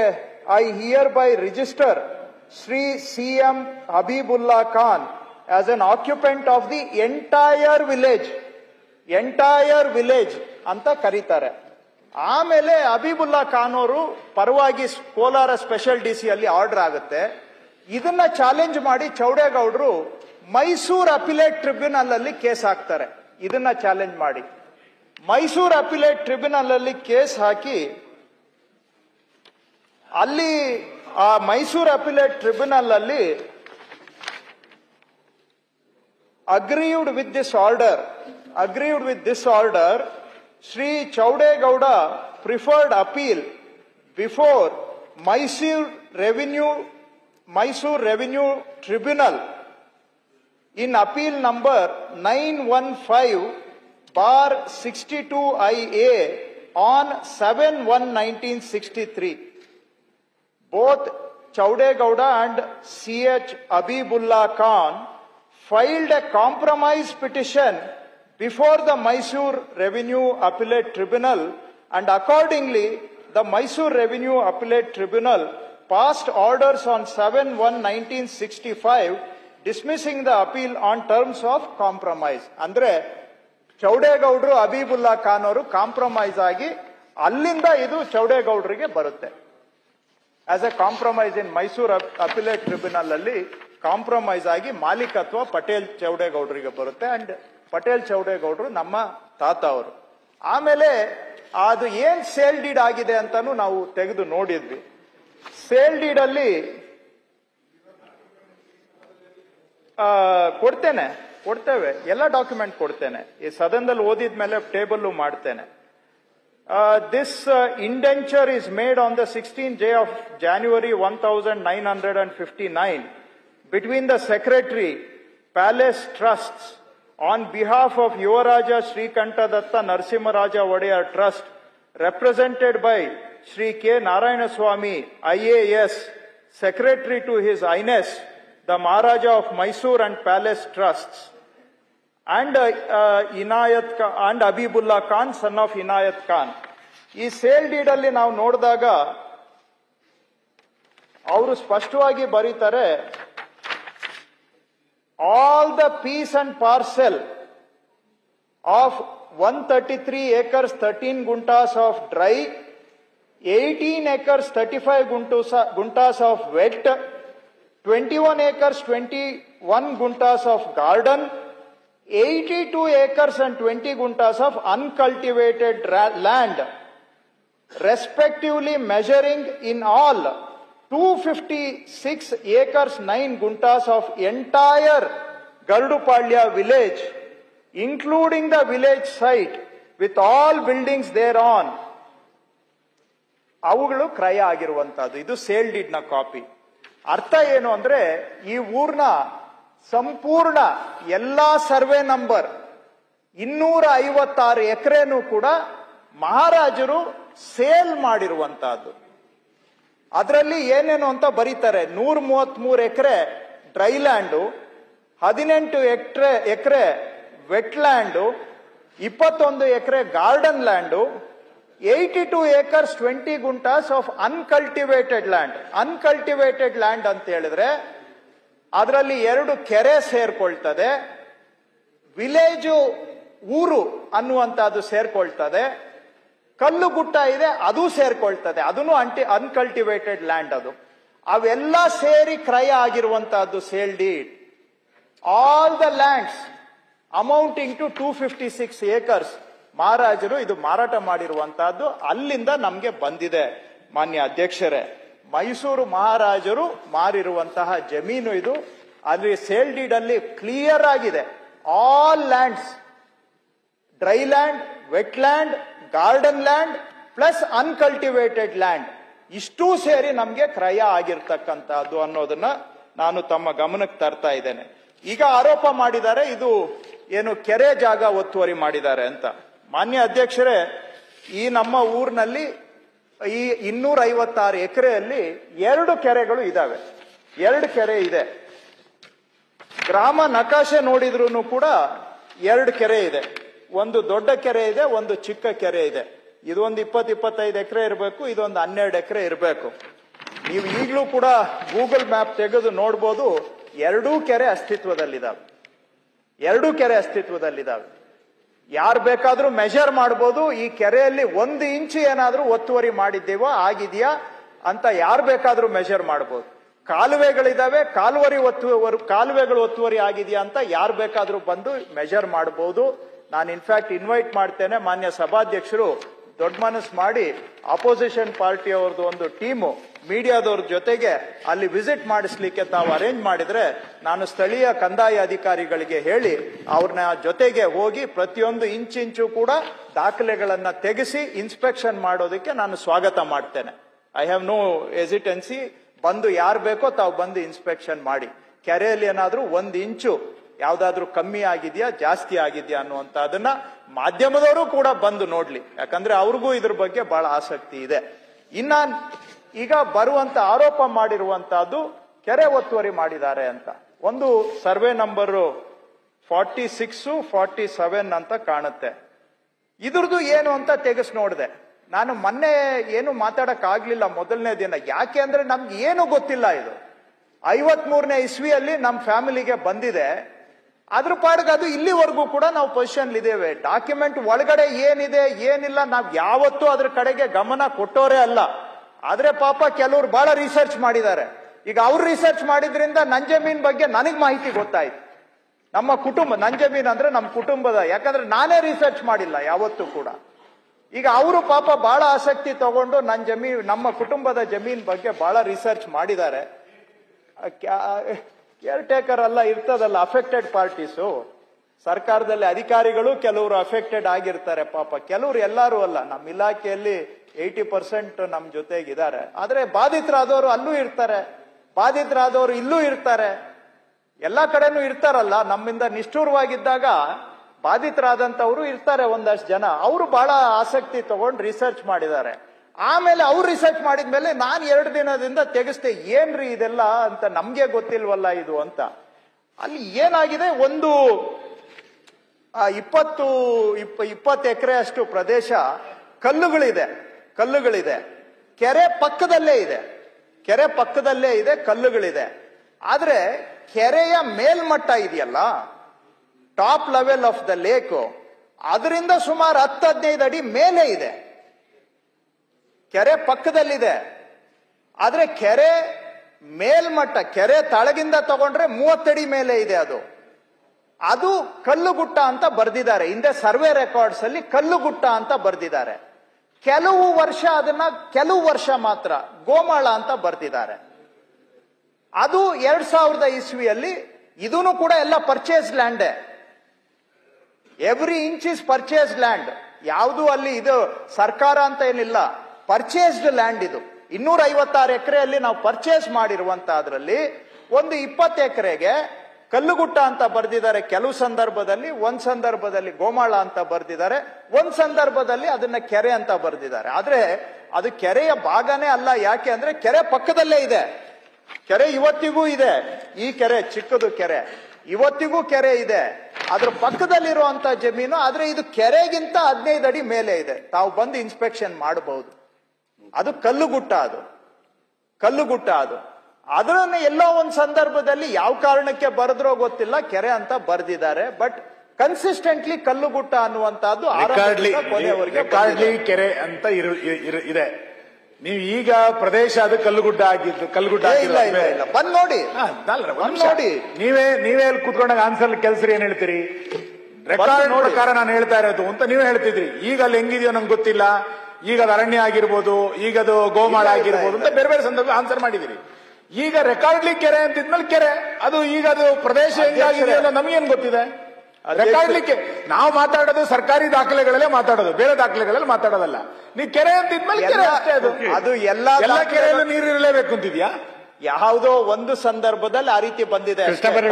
I here by register Shri CM Habibullah Khan as an occupant of the entire village ಅಂತ ಕರೀತಾರೆ. ಆಮೇಲೆ ಹಬೀಬುಲ್ಲಾ ಖಾನ್ ಅವರು ಪರವಾಗಿ ಕೋಲಾರ ಸ್ಪೆಷಲ್ DC ಅಲ್ಲಿ ಆರ್ಡರ್ ಆಗುತ್ತೆ. ಇದನ್ನ ಚಾಲೆಂಜ್ ಮಾಡಿ ಚೌಡೇಗೌಡರು ಮೈಸೂರು ಅಪಿಲೇಟ್ ಟ್ರಿಬ್ಯುನಲ್ ಅಲ್ಲಿ ಕೇಸ್ ಹಾಕ್ತಾರೆ. ಇದನ್ನ ಚಾಲೆಂಜ್ ಮಾಡಿ ಮೈಸೂರು ಅಪಿಲೇಟ್ ಟ್ರಿಬ್ಯುನಲ್ ಅಲ್ಲಿ ಕೇಸ್ ಹಾಕಿ ಅಲ್ಲಿ ಆ ಮೈಸೂರು ಅಪಿಲೇಟ್ ಟ್ರಿಬ್ಯುನಲ್ ಅಲ್ಲಿ agreed with this order, Sri Chaudegowda preferred appeal before Mysore Revenue Tribunal in appeal number 915/62IA on 7/1/1963. Both Chaudegowda and C.H. Abibullah Khan filed a compromise petition before the Mysore Revenue Appellate Tribunal, and accordingly the Mysore Revenue Appellate Tribunal passed orders on 7/1/1965 dismissing the appeal on terms of compromise. Andre ಚೌಡೇಗೌಡರು ಅಬೀಬುಲ್ಲಾ ಖಾನ್ ಅವರು compromise ಆಗಿ ಅಲ್ಲಿಂದ ಇದು ಚೌಡೇಗೌಡರಿಗೆ ಬರುತ್ತೆ. As a compromise in Mysuru appellate tribunal ಅಲ್ಲಿ compromise ಆಗಿ ಮಾಲೀಕತ್ವ ಪಟೇಲ್ ಚೌಡೇಗೌಡರಿಗೆ ಬರುತ್ತೆ. ಅಂಡ್ ಪಟೇಲ್ ಚೌಡೇಗೌಡರು ನಮ್ಮ ತಾತ ಅವರು. ಆಮೇಲೆ ಅದು ಏನ್ ಸೇಲ್ ಡೀಡ್ ಆಗಿದೆ ಅಂತಾನು ನಾವು ತೆಗೆದು ನೋಡಿದ್ವಿ. ಸೇಲ್ ಡೀಡ್ ಅಲ್ಲಿ ಕೊಡ್ತೇವೆ, ಎಲ್ಲ ಡಾಕ್ಯುಮೆಂಟ್ ಕೊಡ್ತೇನೆ. ಈ ಸದನದಲ್ಲಿ ಓದಿದ ಮೇಲೆ ಟೇಬಲ್ ಮಾಡ್ತೇನೆ. This indenture is made on the 16th day of January 1959 between the Secretary, Palace Trusts, on behalf of Yuvaraja Sri Kantadatta Narsimharaja Wadeyar Trust, represented by Sri K. Narayanaswamy, IAS, Secretary to His Highness, the Maharaja of Mysore and Palace Trusts, and and Abibullah Khan, son of Inayat Khan. ಈ sale deed ಅಲ್ಲಿ ನಾವು ನೋಡಿದಾಗ ಅವರು ಸ್ಪಷ್ಟವಾಗಿ ಬರೀತಾರೆ, all the piece and parcel of 133 acres 13 guntas of dry, 18 acres 35 guntas of wet, 21 acres 21 guntas of garden, 82 acres and 20 guntas of uncultivated land, respectively measuring in all 256 acres 9 guntas of entire Garudupalya village, including the village site with all buildings thereon. ಅವುಗಳು ಕ್ರಯ ಆಗಿರುವಂತಹದ್ದು. ಇದು sale deed ನ copy. ಅರ್ಥ ಏನು ಅಂದ್ರೆ, ಈ ಊರ್ನ ಸಂಪೂರ್ಣ ಎಲ್ಲಾ ಸರ್ವೆ ನಂಬರ್ 256 ಎಕರೆನೂ ಕೂಡ ಮಹಾರಾಜರು ಸೇಲ್ ಮಾಡಿರುವಂತಹದ್ದು. ಅದರಲ್ಲಿ ಏನೇನು ಅಂತ ಬರೀತಾರೆ, 133 ಎಕರೆ ಡ್ರೈಲ್ಯಾಂಡು, 18 ಎಕರೆ ವೆಟ್ಲ್ಯಾಂಡು, 21 ಎಕರೆ garden land, 82 acres 20 guntas of uncultivated land. Uncultivated land ಅಂತ ಹೇಳಿದ್ರೆ ಅದರಲ್ಲಿ 2 ಕೆರೆ ಸೇರ್ಕೊಳ್ತದೆ, ವಿಲೇಜು ಊರು ಅನ್ನುವಂತಹದ್ದು ಸೇರ್ಕೊಳ್ತದೆ, ಕಲ್ಲು ಗುಟ್ಟ ಇದೆ ಅದು ಸೇರ್ಕೊಳ್ತದೆ, ಅದನ್ನು ಅನ್ಕಲ್ಟಿವೇಟೆಡ್ ಲ್ಯಾಂಡ್. ಅದು ಅವೆಲ್ಲ ಸೇರಿ ಕ್ರಯ ಆಗಿರುವಂತಹದ್ದು sale deed. All the lands amounting to 256 acres ಮಹಾರಾಜರು ಇದು ಮಾರಾಟ ಮಾಡಿರುವಂತಹದ್ದು ಅಲ್ಲಿಂದ ನಮ್ಗೆ ಬಂದಿದೆ. ಮಾನ್ಯ ಅಧ್ಯಕ್ಷರೇ, ಮೈಸೂರು ಮಹಾರಾಜರು ಮಾರಿರುವಂತಹ ಜಮೀನು ಇದು. ಅಲ್ಲಿ ಸೇಲ್ ಡೀಡ್ ಅಲ್ಲಿ ಕ್ಲಿಯರ್ ಆಗಿದೆ, all lands, dry land, wet land, garden land plus uncultivated land ಇಷ್ಟೂ ಸೇರಿ ನಮ್ಗೆ ಕ್ರಯ ಆಗಿರ್ತಕ್ಕಂಥದ್ದು ಅನ್ನೋದನ್ನ ನಾನು ತಮ್ಮ ಗಮನಕ್ಕೆ ತರ್ತಾ ಇದ್ದೇನೆ. ಈಗ ಆರೋಪ ಮಾಡಿದ್ದಾರೆ ಇದು ಏನು ಕೆರೆ ಜಾಗ ಒತ್ತುವರಿ ಮಾಡಿದ್ದಾರೆ ಅಂತ. ಮಾನ್ಯ ಅಧ್ಯಕ್ಷರೇ, ಈ ನಮ್ಮ ಊರಿನಲ್ಲಿ ಈ 256 ಎಕರೆಯಲ್ಲಿ 2 ಕೆರೆಗಳು ಇದಾವೆ. 2 ಕೆರೆ ಇದೆ. ಗ್ರಾಮ ನಕಾಶೆ ನೋಡಿದ್ರು ಕೂಡ 2 ಕೆರೆ ಇದೆ. ಒಂದು ದೊಡ್ಡ ಕೆರೆ ಇದೆ, ಒಂದು ಚಿಕ್ಕ ಕೆರೆ ಇದೆ. ಇದೊಂದು 20-25 ಎಕರೆ ಇರಬೇಕು, ಇದೊಂದು 12 ಎಕರೆ ಇರಬೇಕು. ನೀವು ಈಗಲೂ ಕೂಡ ಗೂಗಲ್ ಮ್ಯಾಪ್ ತೆಗೆದು ನೋಡ್ಬೋದು, 2 ಕೆರೆ ಅಸ್ತಿತ್ವದಲ್ಲಿದ್ದಾವೆ. 2 ಕೆರೆ ಅಸ್ತಿತ್ವದಲ್ಲಿದ್ದಾವೆ. ಯಾರು ಬೇಕಾದ್ರೂ ಮೆಜರ್ ಮಾಡ್ಬೋದು, ಈ ಕೆರೆಯಲ್ಲಿ 1 ಇಂಚು ಏನಾದ್ರೂ ಒತ್ತುವರಿ ಮಾಡಿದ್ದೀವೋ ಆಗಿದೆಯಾ ಅಂತ ಯಾರು ಬೇಕಾದ್ರೂ ಮೆಜರ್ ಮಾಡ್ಬೋದು. ಕಾಲುವೆಗಳಿದಾವೆ, ಕಾಲುವೆಗಳು ಒತ್ತುವರಿ ಆಗಿದೆಯಾ ಅಂತ ಯಾರು ಬೇಕಾದ್ರೂ ಬಂದು ಮೆಜರ್ ಮಾಡಬಹುದು. ನಾನು ಇನ್ಫ್ಯಾಕ್ಟ್ ಇನ್ವೈಟ್ ಮಾಡ್ತೇನೆ ಮಾನ್ಯ ಸಭಾಧ್ಯಕ್ಷರು ದೊಡ್ಡ ಮನಸ್ಸು ಮಾಡಿ ಅಪೋಸಿಷನ್ ಪಾರ್ಟಿ ಅವ್ರದ್ದು ಒಂದು ಟೀಮು ಮೀಡಿಯಾದವ್ರ ಜೊತೆಗೆ ಅಲ್ಲಿ ವಿಸಿಟ್ ಮಾಡಿಸ್ಲಿಕ್ಕೆ ತಾವು ಅರೇಂಜ್ ಮಾಡಿದ್ರೆ ನಾನು ಸ್ಥಳೀಯ ಕಂದಾಯ ಅಧಿಕಾರಿಗಳಿಗೆ ಹೇಳಿ ಅವ್ರನ್ನ ಜೊತೆಗೆ ಹೋಗಿ ಪ್ರತಿಯೊಂದು ಇಂಚು ಕೂಡ ದಾಖಲೆಗಳನ್ನ ತೆಗೆಸಿ ಇನ್ಸ್ಪೆಕ್ಷನ್ ಮಾಡೋದಕ್ಕೆ ನಾನು ಸ್ವಾಗತ ಮಾಡ್ತೇನೆ. I have no hesitancy. ಬಂದು ಯಾರು ಬೇಕೋ ತಾವು ಬಂದು ಇನ್ಸ್ಪೆಕ್ಷನ್ ಮಾಡಿ. ಕೆರೆಯಲ್ಲಿ ಏನಾದ್ರೂ 1 ಇಂಚು ಯಾವ್ದಾದ್ರು ಕಮ್ಮಿ ಆಗಿದ್ಯಾ ಜಾಸ್ತಿ ಆಗಿದ್ಯಾ ಅನ್ನುವಂಥದ್ದನ್ನ ಮಾಧ್ಯಮದವರು ಕೂಡ ಬಂದು ನೋಡ್ಲಿ. ಯಾಕಂದ್ರೆ ಅವ್ರಿಗೂ ಇದ್ರ ಬಗ್ಗೆ ಬಹಳ ಆಸಕ್ತಿ ಇದೆ. ಇನ್ನ ಈಗ ಬರುವಂತ ಆರೋಪ ಮಾಡಿರುವಂತಹದ್ದು ಕೆರೆ ಒತ್ತುವರಿ ಮಾಡಿದ್ದಾರೆ ಅಂತ. ಒಂದು ಸರ್ವೆ ನಂಬರ್ 46, 47 ಅಂತ ಕಾಣುತ್ತೆ. ಇದ್ರದ್ದು ಏನು ಅಂತ ತೆಗೆಸ್ ನೋಡಿದೆ. ನಾನು ಮೊನ್ನೆ ಏನು ಮಾತಾಡಕ್ ಆಗ್ಲಿಲ್ಲ ಮೊದಲನೇ ದಿನ. ಯಾಕೆ ಅಂದ್ರೆ ನಮ್ಗೆ ಏನು ಗೊತ್ತಿಲ್ಲ. ಇದು 53ನೇ ಇಸ್ವಿಯಲ್ಲಿ ನಮ್ಮ ಫ್ಯಾಮಿಲಿಗೆ ಬಂದಿದೆ. ಅದ್ರ ಪಾಡಿಗೆ ಅದು ಇಲ್ಲಿವರೆಗೂ ಕೂಡ ನಾವು ಪೊಸಿಷನ್ ಇದ್ದೇವೆ. ಡಾಕ್ಯುಮೆಂಟ್ ಒಳಗಡೆ ಏನಿದೆ ಏನಿಲ್ಲ ನಾವ್ ಯಾವತ್ತೂ ಅದ್ರ ಕಡೆಗೆ ಗಮನ ಕೊಟ್ಟೋರೇ ಅಲ್ಲ. ಆದ್ರೆ ಪಾಪ ಕೆಲವ್ರು ಬಹಳ ರಿಸರ್ಚ್ ಮಾಡಿದ್ದಾರೆ. ಈಗ ಅವ್ರು ರಿಸರ್ಚ್ ಮಾಡಿದ್ರಿಂದ ನನ್ ಜಮೀನ್ ಬಗ್ಗೆ ನನಗ್ ಮಾಹಿತಿ ಗೊತ್ತಾಯ್ತು. ನಮ್ಮ ಕುಟುಂಬ, ನನ್ ಜಮೀನ್ ಅಂದ್ರೆ ನಮ್ಮ ಕುಟುಂಬದ, ಯಾಕಂದ್ರೆ ನಾನೇ ರಿಸರ್ಚ್ ಮಾಡಿಲ್ಲ ಯಾವತ್ತೂ ಕೂಡ. ಈಗ ಅವರು ಪಾಪ ಬಹಳ ಆಸಕ್ತಿ ತಗೊಂಡು ನನ್ನ ಜಮೀನ್, ನಮ್ಮ ಕುಟುಂಬದ ಜಮೀನ್ ಬಗ್ಗೆ ಬಹಳ ರಿಸರ್ಚ್ ಮಾಡಿದ್ದಾರೆ. ಕೇರ್ ಟೇಕರ್ ಅಲ್ಲ ಇರ್ತದಲ್ಲ, ಅಫೆಕ್ಟೆಡ್ ಪಾರ್ಟೀಸು, ಸರ್ಕಾರದಲ್ಲಿ ಅಧಿಕಾರಿಗಳು ಕೆಲವರು ಅಫೆಕ್ಟೆಡ್ ಆಗಿರ್ತಾರೆ ಪಾಪ. ಕೆಲವರು ಎಲ್ಲರೂ ಅಲ್ಲ. ನಮ್ಮ ಇಲಾಖೆಯಲ್ಲಿ 80% ನಮ್ಮ ಜೊತೆಗಿದ್ದಾರೆ. ಆದ್ರೆ ಬಾಧಿತರಾದವರು ಅಲ್ಲೂ ಇರ್ತಾರೆ, ಬಾಧಿತರಾದವರು ಇಲ್ಲೂ ಇರ್ತಾರೆ, ಎಲ್ಲಾ ಕಡೆನೂ ಇರ್ತಾರಲ್ಲ. ನಮ್ಮಿಂದ ನಿಷ್ಠೂರವಾಗಿದ್ದಾಗ ಬಾಧಿತರಾದಂತವ್ರು ಇರ್ತಾರೆ ಒಂದಷ್ಟು ಜನ. ಅವರು ಬಹಳ ಆಸಕ್ತಿ ತಗೊಂಡು ರಿಸರ್ಚ್ ಮಾಡಿದ್ದಾರೆ. ಆಮೇಲೆ ಅವ್ರು ರಿಸರ್ಚ್ ಮಾಡಿದ್ಮೇಲೆ ನಾನು 2 ದಿನದಿಂದ ತೆಗೆಸ್ತೆ. ಏನ್ರಿ ಇದೆಲ್ಲ ಅಂತ, ನಮ್ಗೆ ಗೊತ್ತಿಲ್ವಲ್ಲ ಇದು ಅಂತ. ಅಲ್ಲಿ ಏನಾಗಿದೆ, ಒಂದು 20 ಎಕರೆ ಅಷ್ಟು ಪ್ರದೇಶ ಕಲ್ಲುಗಳಿದೆ. ಕೆರೆ ಪಕ್ಕದಲ್ಲೇ ಇದೆ, ಕಲ್ಲುಗಳಿದೆ. ಆದ್ರೆ ಕೆರೆಯ ಮೇಲ್ಮಟ್ಟ ಇದೆಯಲ್ಲ, top level of the lake, ಅದರಿಂದ ಸುಮಾರು 10-15 ಅಡಿ ಮೇಲೆ ಇದೆ. ಕೆರೆ ಪಕ್ಕದಲ್ಲಿದೆ. ಆದ್ರೆ ಕೆರೆ ಮೇಲ್ಮಟ್ಟ, ಕೆರೆ ತಳಗಿಂದ ತಗೊಂಡ್ರೆ 30 ಅಡಿ ಮೇಲೆ ಇದೆ. ಅದು ಕಲ್ಲುಗುಟ್ಟ ಅಂತ ಬರ್ದಿದ್ದಾರೆ. ಹಿಂದೆ ಸರ್ವೆ ರೆಕಾರ್ಡ್ಸ್ ಅಲ್ಲಿ ಕಲ್ಲುಗುಟ್ಟ ಅಂತ ಬರ್ದಿದ್ದಾರೆ. ಕೆಲವು ವರ್ಷ ಮಾತ್ರ ಗೋಮಾಳ ಅಂತ ಬರ್ದಿದ್ದಾರೆ. ಅದು 2000 ಇಸ್ವಿಯಲ್ಲಿ. ಇದೂ ಕೂಡ ಎಲ್ಲ ಪರ್ಚೇಸ್ ಲ್ಯಾಂಡೇ. Every inch is purchase land. ಯಾವುದು ಅಲ್ಲಿ ಇದು ಸರ್ಕಾರ ಅಂತ ಏನಿಲ್ಲ, ಪರ್ಚೇಸ್ಡ್ ಲ್ಯಾಂಡ್. ಇದು 256 ಎಕರೆಯಲ್ಲಿ ನಾವು ಪರ್ಚೇಸ್ ಮಾಡಿರುವಂತಹದ್ರಲ್ಲಿ ಒಂದು 20 ಎಕರೆಗೆ ಕಲ್ಲುಗುಟ್ಟ ಅಂತ ಬರ್ದಿದ್ದಾರೆ ಕೆಲವು ಸಂದರ್ಭದಲ್ಲಿ, ಒಂದ್ ಸಂದರ್ಭದಲ್ಲಿ ಗೋಮಾಳ ಅಂತ ಬರ್ದಿದ್ದಾರೆ, ಒಂದ್ ಸಂದರ್ಭದಲ್ಲಿ ಅದನ್ನ ಕೆರೆ ಅಂತ ಬರ್ದಿದ್ದಾರೆ. ಆದ್ರೆ ಅದು ಕೆರೆಯ ಭಾಗನೇ ಅಲ್ಲ. ಯಾಕೆ ಅಂದ್ರೆ ಕೆರೆ ಪಕ್ಕದಲ್ಲೇ ಇದೆ. ಕೆರೆ ಇವತ್ತಿಗೂ ಇದೆ. ಈ ಕೆರೆ ಚಿಕ್ಕದು ಕೆರೆ, ಇವತ್ತಿಗೂ ಕೆರೆ ಇದೆ. ಅದ್ರ ಪಕ್ಕದಲ್ಲಿರುವಂತ ಜಮೀನು. ಆದ್ರೆ ಇದು ಕೆರೆಗಿಂತ 15 ಅಡಿ ಮೇಲೆ ಇದೆ. ತಾವು ಬಂದು ಇನ್ಸ್ಪೆಕ್ಷನ್ ಮಾಡಬಹುದು. ಅದು ಕಲ್ಲುಗುಟ್ಟ. ಅದು ಅದನ್ನ ಎಲ್ಲೋ ಒಂದ್ ಸಂದರ್ಭದಲ್ಲಿ ಯಾವ ಕಾರಣಕ್ಕೆ ಬರೆದ್ರೋ ಗೊತ್ತಿಲ್ಲ, ಕೆರೆ ಅಂತ ಬರ್ದಿದ್ದಾರೆ. ಬಟ್ ಕನ್ಸಿಸ್ಟೆಂಟ್ಲಿ ಕಲ್ಲುಗುಟ್ಟ ಅನ್ನುವಂತಹದ್ದು ರೆಕಾರ್ಡ್ಲಿ ಕೆರೆ ಅಂತ ಇದೆ. ನೀವು ಈಗ ಪ್ರದೇಶ ಅದು ಕಲ್ಲುಗುಡ್ಡ ಇಲ್ಲ. ಬಂದ್ ನೋಡಿ. ನೀವೇ ಅಲ್ಲಿ ಕೂತ್ಕೊಂಡಾಗ ಆನ್ಸರ್ ಕೆಲ್ಸರಿ ಏನ್ ಹೇಳ್ತೀರಿ? ರೆಕಾರ್ಡ್ ಪ್ರಕಾರ ನಾನು ಹೇಳ್ತಾ ಇರೋದು ಅಂತ ನೀವು ಹೇಳ್ತಿದ್ರಿ. ಈಗ ಅಲ್ಲಿ ಹೆಂಗಿದೆಯೋ ನಂಗೆ ಗೊತ್ತಿಲ್ಲ. ಈಗ ಅದು ಅರಣ್ಯ ಆಗಿರ್ಬೋದು, ಈಗ ಅದು ಗೋಮಾಳ ಆಗಿರ್ಬೋದು ಅಂತ ಬೇರೆ ಬೇರೆ ಸಂದರ್ಭ ಆನ್ಸರ್ ಮಾಡಿದಿರಿ. ಈಗ ರೆಕಾರ್ಡ್ಲಿ ಕೆರೆ ಅಂತಿದ್ಮೇಲೆ ಕೆರೆ ಅದು, ಈಗ ಅದು ಪ್ರದೇಶ ಹೆಂಗಾಗಿದೆ ಅನ್ನೋ ನಮಗೇನ್ ಗೊತ್ತಿದೆ? ರೆಕಾರ್ಡ್ಲಿಕ್ಕೆ ನಾವು ಮಾತಾಡೋದು ಸರ್ಕಾರಿ ದಾಖಲೆಗಳಲ್ಲೇ ಮಾತಾಡೋದು, ಬೇರೆ ದಾಖಲೆಗಳಲ್ಲಿ ಮಾತಾಡೋದಲ್ಲ. ನೀವು ಕೆರೆ ಅಂತಿದ್ಮೇಲೆ ಕೆರೆ ಅಷ್ಟೇ. ಅದು ಎಲ್ಲ ಕೆರೆಯಲ್ಲೂ ನೀರು ಇರಲೇಬೇಕು ಅಂತಿದ್ಯಾ? ಯಾವುದೋ ಒಂದು ಸಂದರ್ಭದಲ್ಲಿ ಆ ರೀತಿ ಬಂದಿದೆ,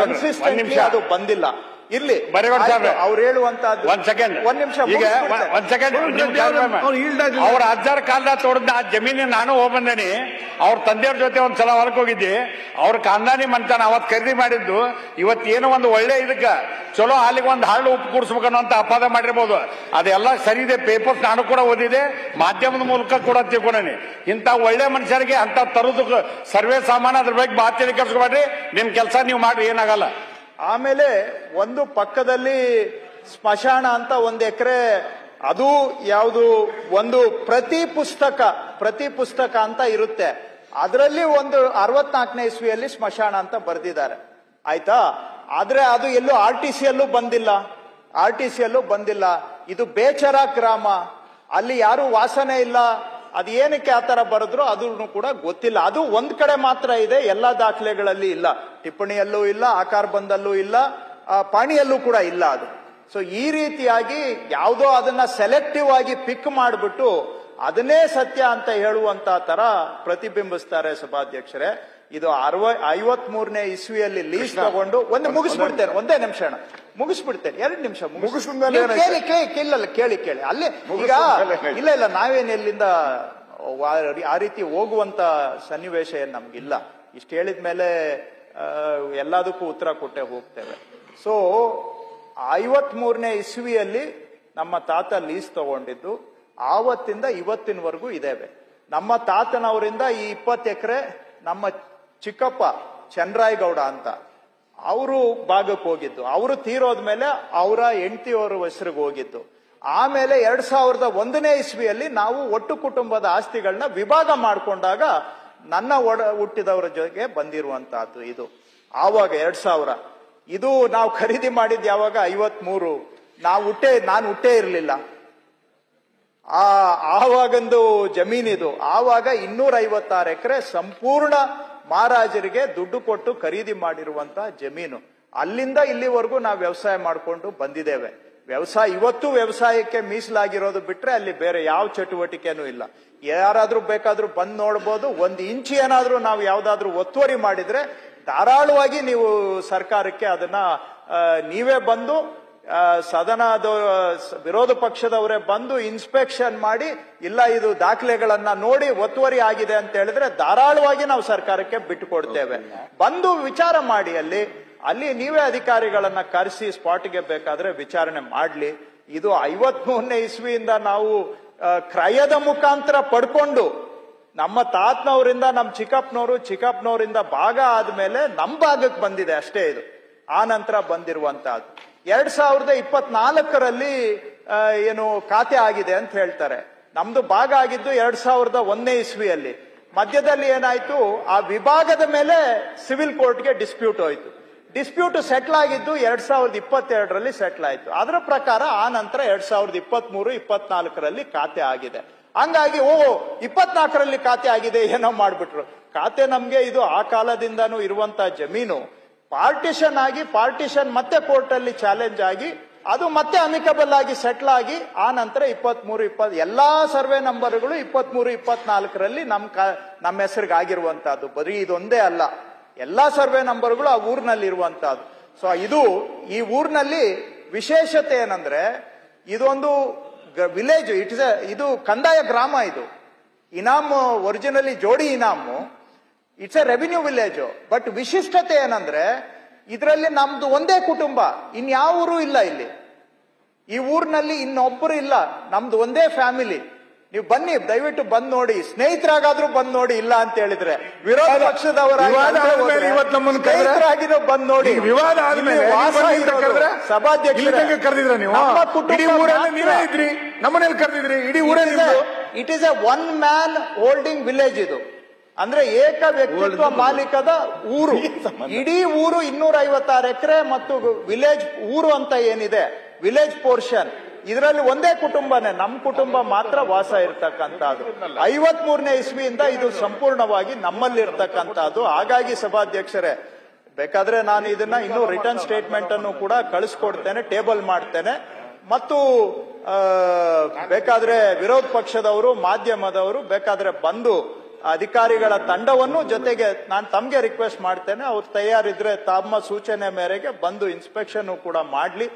ಕನ್ಸಿಸ್ಟೆಂಟ್ಲಿ ಅದು ಬಂದಿಲ್ಲ. ಇಲ್ಲಿ ಅವ್ರು ಹೇಳುವಂತದ್ದು. ಒಂದ್ ಸೆಕೆಂಡ್. ಅವ್ರ ಅಜ್ಜಾರ ಕಾಲದ ತೋಡದ ಜಮೀನಿನ ನಾನು ಹೋಗ್ಬಂದೇನಿ. ಅವ್ರ ತಂದೆಯವ್ರ ಜೊತೆ ಒಂದ್ಸಲ ಹೊಲಕ್ ಹೋಗಿದ್ದಿ. ಅವ್ರ ಕಾಂದಾನಿ ಮಂತಾನ ಅವತ್ ಖರೀದಿ ಮಾಡಿದ್ದು. ಇವತ್ತೇನೋ ಒಂದು ಒಳ್ಳೆ ಇದಕ್ಕ ಚಲೋ ಹಾಲಿಗೆ ಒಂದು ಹರಳು ಉಪ್ಪು ಕೂಡಿಸ್ಬೇಕನ್ನೋ ಅಂತ ಅಪಾದ ಮಾಡಿರ್ಬೋದು. ಅದೆಲ್ಲ ಸರಿ ಇದೆ. ಪೇಪರ್ಸ್ ನಾನು ಕೂಡ ಓದಿದೆ, ಮಾಧ್ಯಮದ ಮೂಲಕ ಕೂಡ ತಿಳ್ಕೊಂಡೇನಿ. ಇಂಥ ಒಳ್ಳೆ ಮನುಷ್ಯರಿಗೆ ಅಂತ ತರುದು ಸರ್ವೇ ಸಾಮಾನು ಅದ್ರ ಬಗ್ಗೆ ಮಾತಿನ ಕೆಲ್ಸಬೇಡ್ರಿ. ನಿಮ್ ಕೆಲಸ ನೀವು ಮಾಡ್ರಿ, ಏನಾಗಲ್ಲ. ಆಮೇಲೆ ಒಂದು ಪಕ್ಕದಲ್ಲಿ ಸ್ಮಶಾನ ಅಂತ 1 ಎಕರೆ, ಅದು ಯಾವುದು ಒಂದು ಪ್ರತಿ ಪುಸ್ತಕ ಅಂತ ಇರುತ್ತೆ. ಅದರಲ್ಲಿ ಒಂದು 64ನೇ ಇಸ್ವಿಯಲ್ಲಿ ಸ್ಮಶಾನ ಅಂತ ಬರ್ದಿದ್ದಾರೆ. ಆಯ್ತಾ? ಆದ್ರೆ ಅದು ಎಲ್ಲೂ RTC ಯಲ್ಲೂ ಬಂದಿಲ್ಲ. ಇದು ಬೇಚರ ಗ್ರಾಮ. ಅಲ್ಲಿ ಯಾರು ವಾಸನೆ ಇಲ್ಲ, ಅದು ಏನಕ್ಕೆ ಆತರ ಬರೆದ್ರು ಅದನ್ನು ಕೂಡ ಗೊತ್ತಿಲ್ಲ. ಅದು ಒಂದ್ ಕಡೆ ಮಾತ್ರ ಇದೆ, ಎಲ್ಲಾ ದಾಖಲೆಗಳಲ್ಲಿ ಇಲ್ಲ, ಟಿಪ್ಪಣಿಯಲ್ಲೂ ಇಲ್ಲ, ಆಕಾರ ಬಂದಲ್ಲೂ ಇಲ್ಲ, ಪಾಣಿಯಲ್ಲೂ ಕೂಡ ಇಲ್ಲ ಅದು. ಸೊ ಈ ರೀತಿಯಾಗಿ ಯಾವುದೋ ಅದನ್ನ ಸೆಲೆಕ್ಟಿವ್ ಆಗಿ ಪಿಕ್ ಮಾಡಿಬಿಟ್ಟು ಅದನ್ನೇ ಸತ್ಯ ಅಂತ ಹೇಳುವಂತ ತರ ಪ್ರತಿಬಿಂಬಿಸ್ತಾರೆ ಸಭಾಧ್ಯಕ್ಷರೇ. ಇದು 53ನೇ ಇಸ್ವಿಯಲ್ಲಿ ಲೀಸ್ ತಗೊಂಡು ಮುಗಿಸ್ಬಿಡ್ತೇನೆ, ಒಂದೇ ನಿಮಿಷ ಮುಗಿಸ್ಬಿಡ್ತೇನೆ, 2 ನಿಮಿಷ ಕೇಳಿ ಅಲ್ಲೇ ಈಗ ಇಲ್ಲ ನಾವೇನು ಎಲ್ಲಿಂದ ಆ ರೀತಿ ಹೋಗುವಂತ ಸನ್ನಿವೇಶ ಏನ್ ನಮ್ಗಿಲ್ಲ. ಇಷ್ಟು ಹೇಳಿದ್ಮೇಲೆ ಎಲ್ಲದಕ್ಕೂ ಉತ್ತರ ಕೊಟ್ಟೆ ಹೋಗ್ತೇವೆ. ಸೊ 53ನೇ ಇಸ್ವಿಯಲ್ಲಿ ನಮ್ಮ ತಾತ ಲೀಸ್ ತಗೊಂಡಿದ್ದು, ಆವತ್ತಿಂದ ಇವತ್ತಿನವರೆಗೂ ಇದ್ದೇವೆ. ನಮ್ಮ ತಾತನವರಿಂದ ಈ 20 ಎಕರೆ ನಮ್ಮ ಚಿಕ್ಕಪ್ಪ ಚಂದ್ರಾಯಗೌಡ ಅಂತ ಅವರು ಭಾಗಕ್ಕೆ ಹೋಗಿದ್ದು, ಅವರು ತೀರೋದ್ಮೇಲೆ ಅವರ ಹೆಂಡತಿಯವರ ಹೆಸರಿಗೆ ಹೋಗಿದ್ದು. ಆಮೇಲೆ 2001ನೇ ಇಸ್ವಿಯಲ್ಲಿ ನಾವು ಒಟ್ಟು ಕುಟುಂಬದ ಆಸ್ತಿಗಳನ್ನ ವಿಭಾಗ ಮಾಡಿಕೊಂಡಾಗ ನನ್ನ ಹುಟ್ಟಿದವರ ಜೊತೆಗೆ ಬಂದಿರುವಂತಹದ್ದು ಇದು. ಆವಾಗ 2000 ಇದು ನಾವು ಖರೀದಿ ಮಾಡಿದ್ ಯಾವಾಗ 53, ನಾನು ಹುಟ್ಟೇ ಇರಲಿಲ್ಲ. ಆವಾಗಂದು ಜಮೀನಿದು. ಆವಾಗ 256 ಎಕರೆ ಸಂಪೂರ್ಣ ಮಹಾರಾಜರಿಗೆ ದುಡ್ಡು ಕೊಟ್ಟು ಖರೀದಿ ಮಾಡಿರುವಂತಹ ಜಮೀನು. ಅಲ್ಲಿಂದ ಇಲ್ಲಿವರೆಗೂ ನಾವು ವ್ಯವಸಾಯ ಮಾಡಿಕೊಂಡು ಬಂದಿದ್ದೇವೆ. ಇವತ್ತು ವ್ಯವಸಾಯಕ್ಕೆ ಮೀಸಲಾಗಿರೋದು ಬಿಟ್ರೆ ಅಲ್ಲಿ ಬೇರೆ ಯಾವ ಚಟುವಟಿಕೆನೂ ಇಲ್ಲ. ಯಾರಾದ್ರೂ ಬೇಕಾದ್ರೂ ಬಂದ್ ನೋಡ್ಬೋದು. 1 ಇಂಚ್ ಏನಾದ್ರೂ ನಾವು ಯಾವ್ದಾದ್ರು ಒತ್ತುವರಿ ಮಾಡಿದ್ರೆ ಧಾರಾಳವಾಗಿ ನೀವು ಸರ್ಕಾರಕ್ಕೆ ಅದನ್ನ ನೀವೇ ಬಂದು ಸದನದ ವಿರೋಧ ಪಕ್ಷದವರೇ ಬಂದು ಇನ್ಸ್ಪೆಕ್ಷನ್ ಮಾಡಿ, ಇಲ್ಲ ಇದು ದಾಖಲೆಗಳನ್ನ ನೋಡಿ ಒತ್ತುವರಿ ಆಗಿದೆ ಅಂತ ಹೇಳಿದ್ರೆ ಧಾರಾಳವಾಗಿ ನಾವು ಸರ್ಕಾರಕ್ಕೆ ಬಿಟ್ಟು ಕೊಡ್ತೇವೆ. ಬಂದು ವಿಚಾರ ಮಾಡಿ, ಅಲ್ಲಿ ನೀವೇ ಅಧಿಕಾರಿಗಳನ್ನ ಕರೆಸಿ ಸ್ಪಾಟ್ಗೆ ಬೇಕಾದ್ರೆ ವಿಚಾರಣೆ ಮಾಡ್ಲಿ. ಇದು 53ನೇ ಇಸ್ವಿಯಿಂದ ನಾವು ಕ್ರಯದ ಮುಖಾಂತರ ಪಡ್ಕೊಂಡು ನಮ್ಮ ತಾತನವರಿಂದ ನಮ್ಮ ಚಿಕ್ಕಪ್ಪನವರಿಂದ ಭಾಗ ಆದ್ಮೇಲೆ ನಮ್ಮ ಭಾಗಕ್ಕೆ ಬಂದಿದೆ ಅಷ್ಟೇ. ಇದು ಆ ನಂತರ ಬಂದಿರುವಂತಹದ್ದು. 2024ರಲ್ಲಿ ಏನು ಖಾತೆ ಆಗಿದೆ ಅಂತ ಹೇಳ್ತಾರೆ. ನಮ್ದು ಭಾಗ ಆಗಿದ್ದು 2001ನೇ ಇಸ್ವಿಯಲ್ಲಿ. ಮಧ್ಯದಲ್ಲಿ ಏನಾಯ್ತು, ಆ ವಿಭಾಗದ ಮೇಲೆ ಸಿವಿಲ್ ಕೋರ್ಟ್ಗೆ ಡಿಸ್ಪ್ಯೂಟ್ ಹೋಯ್ತು. ಡಿಸ್ಪ್ಯೂಟ್ ಸೆಟ್ಲ್ ಆಗಿದ್ದು 2022ರಲ್ಲಿ ಸೆಟ್ಲ್ ಆಯ್ತು. ಅದರ ಪ್ರಕಾರ ಆ ನಂತರ 2023, 24ರಲ್ಲಿ ಖಾತೆ ಆಗಿದೆ. ಹಂಗಾಗಿ 24ರಲ್ಲಿ ಖಾತೆ ಆಗಿದೆ ಏನೋ ಮಾಡ್ಬಿಟ್ರು. ಖಾತೆ ನಮ್ಗೆ ಇದು ಆ ಕಾಲದಿಂದಾನು ಇರುವಂತ ಜಮೀನು ಪಾರ್ಟಿಷನ್ ಮತ್ತೆ ಕೋರ್ಟ್ ಅಲ್ಲಿ ಚಾಲೆಂಜ್ ಆಗಿ ಅದು ಮತ್ತೆ ಅಮಿಕಬಲ್ ಆಗಿ ಸೆಟ್ಲ್ ಆಗಿ ಆ ನಂತರ 23, ಎಲ್ಲಾ ಸರ್ವೆ ನಂಬರ್ಗಳು 23, 24ರಲ್ಲಿ ನಮ್ಮ ಹೆಸರಿಗೆ ಆಗಿರುವಂತಹದ್ದು. ಬರೀ ಇದೊಂದೇ ಅಲ್ಲ, ಎಲ್ಲಾ ಸರ್ವೆ ನಂಬರ್ಗಳು ಆ ಊರಿನಲ್ಲಿ ಇರುವಂತಹದ್ದು. ಸೊ ಈ ಊರಿನಲ್ಲಿ ವಿಶೇಷತೆ ಏನಂದ್ರೆ ಇದೊಂದು ವಿಲೇಜ್, ಇದು ಕಂದಾಯ ಗ್ರಾಮ. ಇದು ಇನಾಮ್ ಒರಿಜಿನಲಿ ಜೋಡಿ ಇನಾಮು, it's a revenue village. But ವಿಶಿಷ್ಟತೆ ಏನಂದ್ರೆ ಇದರಲ್ಲಿ ನಮ್ದು ಒಂದೇ ಕುಟುಂಬ, ಇನ್ಯಾವ ಊರು ಇಲ್ಲ. ಇಲ್ಲಿ ಈ ಊರಿನಲ್ಲಿ ಇನ್ನೊಬ್ಬರು ಇಲ್ಲ, ನಮ್ದು ಒಂದೇ ಫ್ಯಾಮಿಲಿ. ನೀವು ಬನ್ನಿ, ದಯವಿಟ್ಟು ಬಂದ್ ನೋಡಿ, ಸ್ನೇಹಿತರಾಗಾದ್ರೂ ಬಂದ್ ನೋಡಿ. ಇಲ್ಲ ಅಂತ ಹೇಳಿದ್ರೆ ವಿರೋಧ ಪಕ್ಷದವರಾಗಿರೋ ಬಂದ್ ನೋಡಿ. ಸಭಾಧ್ಯಕ್ಷರಿಗೆ ಕರೆದಿದ್ರ ನೀವು? ನೀವೇ ಇದ್ರಿ, ನಮ್ಮನೇಲಿ ಕರೆದಿದ್ರಿ. ಇಡೀ ಊರಲ್ಲಿ it is A 1 man holding village. ಇದು ಅಂದ್ರೆ ಏಕ ವ್ಯಕ್ತಿತ್ವ ಮಾಲೀಕದ ಊರು. ಇಡೀ ಊರು 256 ಎಕರೆ ಮತ್ತು ವಿಲೇಜ್ ಊರು ಅಂತ ಏನಿದೆ, ವಿಲೇಜ್ ಪೋರ್ಷನ್, ಇದರಲ್ಲಿ ಒಂದೇ ಕುಟುಂಬನೇ, ನಮ್ಮ ಕುಟುಂಬ ಮಾತ್ರ ವಾಸ ಇರ್ತಕ್ಕಂಥದ್ದು. 53ನೇ ಇಸ್ವಿಯಿಂದ ಇದು ಸಂಪೂರ್ಣವಾಗಿ ನಮ್ಮಲ್ಲಿ ಇರ್ತಕ್ಕಂಥದ್ದು. ಹಾಗಾಗಿ ಸಭಾಧ್ಯಕ್ಷರೇ, ಬೇಕಾದ್ರೆ ನಾನು ಇದನ್ನ ಇನ್ನೂ ರಿಟರ್ನ್ ಸ್ಟೇಟ್ಮೆಂಟ್ ಅನ್ನು ಕೂಡ ಕಳಿಸ್ಕೊಡ್ತೇನೆ, ಟೇಬಲ್ ಮಾಡ್ತೇನೆ. ಮತ್ತು ಬೇಕಾದ್ರೆ ವಿರೋಧ ಪಕ್ಷದವರು, ಮಾಧ್ಯಮದವರು ಬೇಕಾದ್ರೆ ಬಂದು ಅಧಿಕಾರಿಗಳ ತಂಡವನ್ನು ಜೊತೆಗೆ ನಾನು ತಮ್ಗೆ ರಿಕ್ವೆಸ್ಟ್ ಮಾಡ್ತೇನೆ, ಅವ್ರು ತಯಾರಿದ್ರೆ ತಮ್ಮ ಸೂಚನೆ ಮೇರೆಗೆ ಬಂದು ಇನ್ಸ್ಪೆಕ್ಷನ್ ಕೂಡ ಮಾಡ್ಲಿ.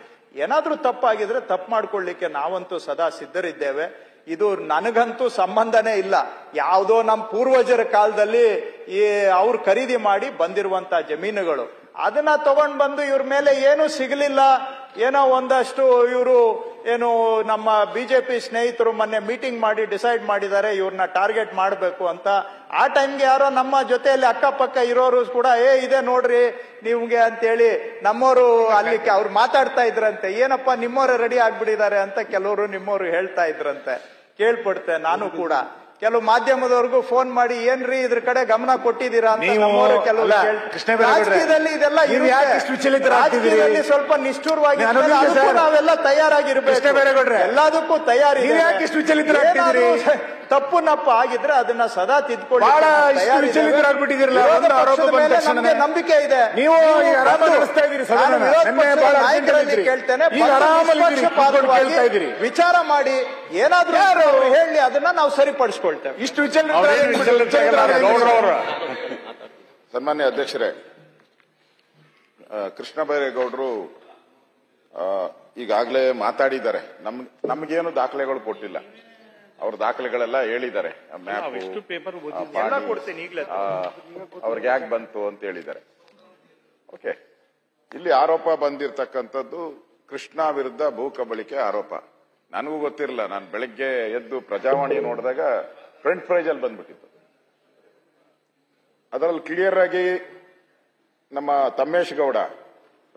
ಏನಾದ್ರೂ ತಪ್ಪಾಗಿದ್ರೆ ತಪ್ಪು ಮಾಡ್ಕೊಳ್ಳಿಕ್ಕೆ ನಾವಂತೂ ಸದಾ ಸಿದ್ಧರಿದ್ದೇವೆ. ಇದು ನನಗಂತೂ ಸಂಬಂಧನೇ ಇಲ್ಲ. ಯಾವುದೋ ನಮ್ಮ ಪೂರ್ವಜರ ಕಾಲದಲ್ಲಿ ಅವ್ರು ಖರೀದಿ ಮಾಡಿ ಬಂದಿರುವಂತ ಜಮೀನುಗಳು, ಅದನ್ನ ತಗೊಂಡ್ ಬಂದು ಇವ್ರ ಮೇಲೆ ಏನು ಸಿಗಲಿಲ್ಲ, ಏನೋ ಒಂದಷ್ಟು ಇವರು ಏನು ನಮ್ಮ ಬಿಜೆಪಿ ಸ್ನೇಹಿತರು ಮೊನ್ನೆ ಮೀಟಿಂಗ್ ಮಾಡಿ ಡಿಸೈಡ್ ಮಾಡಿದ್ದಾರೆ ಇವ್ರನ್ನ ಟಾರ್ಗೆಟ್ ಮಾಡಬೇಕು ಅಂತ. ಆ ಟೈಮ್ಗೆ ಯಾರೋ ನಮ್ಮ ಜೊತೆಯಲ್ಲಿ ಅಕ್ಕಪಕ್ಕ ಇರೋರು ಕೂಡ ಇದೆ ನೋಡ್ರಿ ನಿಮ್ಗೆ ಅಂತೇಳಿ ನಮ್ಮವರು ಅಲ್ಲಿ ಅವ್ರು ಮಾತಾಡ್ತಾ ಇದ್ರಂತೆ. ಏನಪ್ಪ ನಿಮ್ಮವರೇ ರೆಡಿ ಆಗ್ಬಿಟ್ಟಿದ್ದಾರೆ ಅಂತ ಕೆಲವರು ನಿಮ್ಮವರು ಹೇಳ್ತಾ ಇದ್ರಂತೆ. ಕೇಳ್ಪಡ್ತೆ ನಾನು ಕೂಡ. ಕೆಲವು ಮಾಧ್ಯಮದವರೆಗೂ ಫೋನ್ ಮಾಡಿ ಏನ್ರಿ ಇದ್ರ ಕಡೆ ಗಮನ ಕೊಟ್ಟಿದ್ದೀರಾ ಅಂತ ನಮ್ಮವರು ಕೆಲವು ರಾಜಕೀಯದಲ್ಲಿ ಇದೆಲ್ಲ ರಾಜಕೀಯದಲ್ಲಿ ಸ್ವಲ್ಪ ನಿಷ್ಠುರವಾಗಿ ನಾವೆಲ್ಲ ತಯಾರಾಗಿರ್ಬೇಕು, ಎಲ್ಲದಕ್ಕೂ ತಯಾರಿ. ತಪ್ಪು ನಪ್ಪ ಆಗಿದ್ರೆ ಅದನ್ನ ಸದಾ ತಿದ್ಕೊಳ್ಳಿ. ನಮಗೆ ನಂಬಿಕೆ ಇದೆ. ನೀವು ನಾಯಕರಲ್ಲಿ ಕೇಳ್ತೇನೆ, ವಿಚಾರ ಮಾಡಿ ಏನಾದ್ರೂ ಹೇಳಿ ಅದನ್ನ ನಾವು ಸರಿಪಡಿಸ್ಕೊಳ್ತೇವೆ. ಇಷ್ಟು ಸನ್ಮಾನ್ಯ ಅಧ್ಯಕ್ಷರೇ, ಕೃಷ್ಣ ಬೈರೇಗೌಡರು ಈಗಾಗಲೇ ಮಾತಾಡಿದ್ದಾರೆ. ನಮ್ಗೇನು ದಾಖಲೆಗಳು ಕೊಟ್ಟಿಲ್ಲ, ಅವ್ರ ದಾಖಲೆಗಳೆಲ್ಲ ಹೇಳಿದ್ದಾರೆ. ಅವ್ರಿಗೆ ಯಾಕೆ ಬಂತು ಅಂತ ಹೇಳಿದ್ದಾರೆ. ಓಕೆ, ಇಲ್ಲಿ ಆರೋಪ ಬಂದಿರತಕ್ಕಂಥದ್ದು ಕೃಷ್ಣ ವಿರುದ್ಧ ಭೂ ಕಬಳಿಕೆ ಆರೋಪ. ನನಗೂ ಗೊತ್ತಿರಲಿಲ್ಲ. ನಾನು ಬೆಳಗ್ಗೆ ಎದ್ದು ಪ್ರಜಾವಾಣಿ ನೋಡಿದಾಗ ಫ್ರಂಟ್ ಪೇಜ್ ಅಲ್ಲಿ ಬಂದ್ಬಿಟ್ಟಿತ್ತು. ಅದರಲ್ಲಿ ಕ್ಲಿಯರ್ ಆಗಿ ನಮ್ಮ ತಮ್ಮೇಶ್ ಗೌಡ,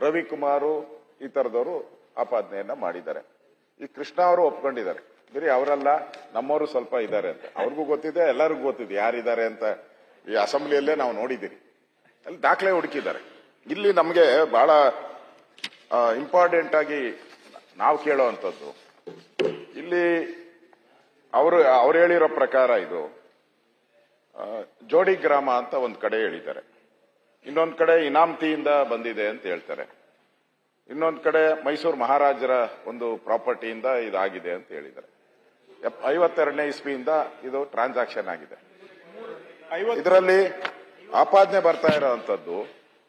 ರವಿಕುಮಾರು ಈ ತರದವರು ಆಪಾದನೆಯನ್ನ ಮಾಡಿದ್ದಾರೆ. ಈ ಕೃಷ್ಣ ಅವರು ಒಪ್ಕೊಂಡಿದ್ದಾರೆ. ಬರೀ ಅವರಲ್ಲ, ನಮ್ಮವರು ಸ್ವಲ್ಪ ಇದ್ದಾರೆ ಅಂತ ಅವ್ರಿಗೂ ಗೊತ್ತಿದೆ, ಎಲ್ಲರಿಗೂ ಗೊತ್ತಿದೆ ಯಾರಿದ್ದಾರೆ ಅಂತ. ಈ ಅಸೆಂಬ್ಲಿಯಲ್ಲೇ ನಾವು ನೋಡಿದ್ದೀರಿ, ಅಲ್ಲಿ ದಾಖಲೆ ಹುಡುಕಿದ್ದಾರೆ. ಇಲ್ಲಿ ನಮಗೆ ಬಹಳ ಇಂಪಾರ್ಟೆಂಟ್ ಆಗಿ ನಾವು ಕೇಳೋವಂಥದ್ದು, ಇಲ್ಲಿ ಅವ್ರು ಹೇಳಿರೋ ಪ್ರಕಾರ ಇದು ಜೋಡಿ ಗ್ರಾಮ ಅಂತ ಒಂದ್ ಕಡೆ ಹೇಳಿದ್ದಾರೆ, ಇನ್ನೊಂದ್ ಕಡೆ ಇನಾಮ್ತಿಯಿಂದ ಬಂದಿದೆ ಅಂತ ಹೇಳ್ತಾರೆ, ಇನ್ನೊಂದ್ ಕಡೆ ಮೈಸೂರು ಮಹಾರಾಜರ ಒಂದು ಪ್ರಾಪರ್ಟಿಯಿಂದ ಇದಾಗಿದೆ ಅಂತ ಹೇಳಿದ್ದಾರೆ. 52ನೇ ಇಸ್ವಿಯಿಂದ ಇದು ಟ್ರಾನ್ಸಾಕ್ಷನ್ ಆಗಿದೆ. ಇದರಲ್ಲಿ ಆಪಾದನೆ ಬರ್ತಾ ಇರೋಂಥದ್ದು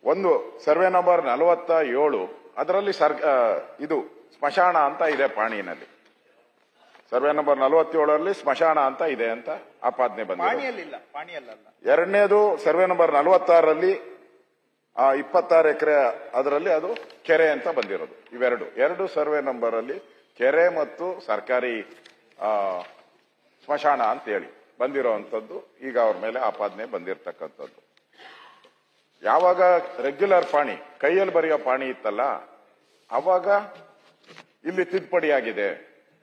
ಒಂದು ಸರ್ವೆ ನಂಬರ್ 47, ಅದರಲ್ಲಿ ಇದು ಸ್ಮಶಾನ ಅಂತ ಇದೆ ಪಾಣಿನಲ್ಲಿ. ಸರ್ವೆ ನಂಬರ್ 47ರಲ್ಲಿ ಸ್ಮಶಾನ ಅಂತ ಇದೆ ಅಂತ ಆಪಾದನೆ ಬಂದಿದೆ. ಎರಡನೇದು ಸರ್ವೆ ನಂಬರ್ 46ರಲ್ಲಿ 26 ಎಕರೆ, ಅದರಲ್ಲಿ ಅದು ಕೆರೆ ಅಂತ ಬಂದಿರೋದು. ಎರಡು ಸರ್ವೆ ನಂಬರ್ ಅಲ್ಲಿ ಕೆರೆ ಮತ್ತು ಸರ್ಕಾರಿ ಸ್ಮಶಾನ ಅಂತ ಹೇಳಿ ಬಂದಿರೋವಂಥದ್ದು. ಈಗ ಅವ್ರ ಮೇಲೆ ಆಪಾದನೆ ಬಂದಿರತಕ್ಕಂಥದ್ದು. ಯಾವಾಗ ರೆಗ್ಯುಲರ್ ಪಾಣಿ, ಕೈಯಲ್ಲಿ ಬರೆಯೋ ಪಾಣಿ ಇತ್ತಲ್ಲ, ಅವಾಗ ಇಲ್ಲಿ ತಿದ್ದುಪಡಿಯಾಗಿದೆ.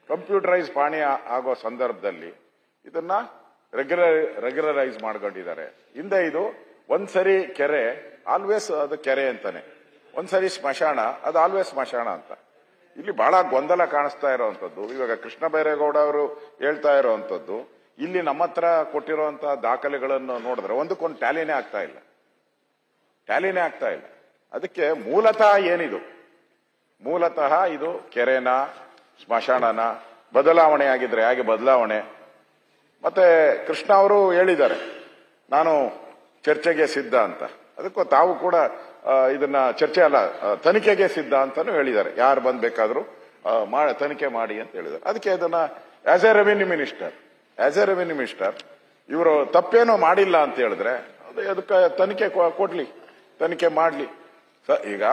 ಕಂಪ್ಯೂಟರೈಸ್ ಪಾಣಿ ಆಗೋ ಸಂದರ್ಭದಲ್ಲಿ ಇದನ್ನ ರೆಗ್ಯುಲರೈಸ್ ಮಾಡ್ಕೊಂಡಿದ್ದಾರೆ. ಹಿಂದೆ ಇದು ಒಂದ್ಸರಿ ಕೆರೆ ಆಲ್ವೇಸ್ ಅದು ಕೆರೆ ಅಂತಾನೆ, ಒಂದ್ಸರಿ ಸ್ಮಶಾನ ಅದು ಆಲ್ವೇಸ್ ಸ್ಮಶಾನ ಅಂತ. ಇಲ್ಲಿ ಬಹಳ ಗೊಂದಲ ಕಾಣಿಸ್ತಾ ಇರೋವಂಥದ್ದು. ಇವಾಗ ಕೃಷ್ಣ ಬೈರೇಗೌಡ ಅವರು ಹೇಳ್ತಾ ಇರೋವಂಥದ್ದು, ಇಲ್ಲಿ ನಮ್ಮ ಹತ್ರ ಕೊಟ್ಟಿರುವಂತಹ ದಾಖಲೆಗಳನ್ನು ನೋಡಿದ್ರೆ ಒಂದಕ್ಕೊಂದು ಟ್ಯಾಲಿನೇ ಆಗ್ತಾ ಇಲ್ಲ. ಅದಕ್ಕೆ ಮೂಲತಃ ಏನಿದು, ಮೂಲತಃ ಇದು ಕೆರೆನ ಸ್ಮಶಾನನ ಬದಲಾವಣೆ ಆಗಿದ್ರೆ ಹಾಗೆ ಬದಲಾವಣೆ. ಮತ್ತೆ ಕೃಷ್ಣ ಅವರು ಹೇಳಿದ್ದಾರೆ ನಾನು ಚರ್ಚೆಗೆ ಸಿದ್ಧ ಅಂತ. ಅದಕ್ಕೂ ತಾವು ಕೂಡ ಇದನ್ನ ಚರ್ಚೆ ಅಲ್ಲ, ತನಿಖೆಗೆ ಸಿದ್ಧ ಅಂತಾನು ಹೇಳಿದ್ದಾರೆ. ಯಾರು ಬಂದ್ಬೇಕಾದ್ರೂ ತನಿಖೆ ಮಾಡಿ ಅಂತ ಹೇಳಿದ್ದಾರೆ. ಅದಕ್ಕೆ ಅದನ್ನ ಆಸ್ ಎ ರೆವಿನ್ಯೂ ಮಿನಿಸ್ಟರ್ ಇವರು ತಪ್ಪೇನೋ ಮಾಡಿಲ್ಲ ಅಂತ ಹೇಳಿದ್ರೆ ಅದಕ್ಕೆ ತನಿಖೆ ಕೊಡ್ಲಿ, ತನಿಖೆ ಮಾಡ್ಲಿ. ಈಗ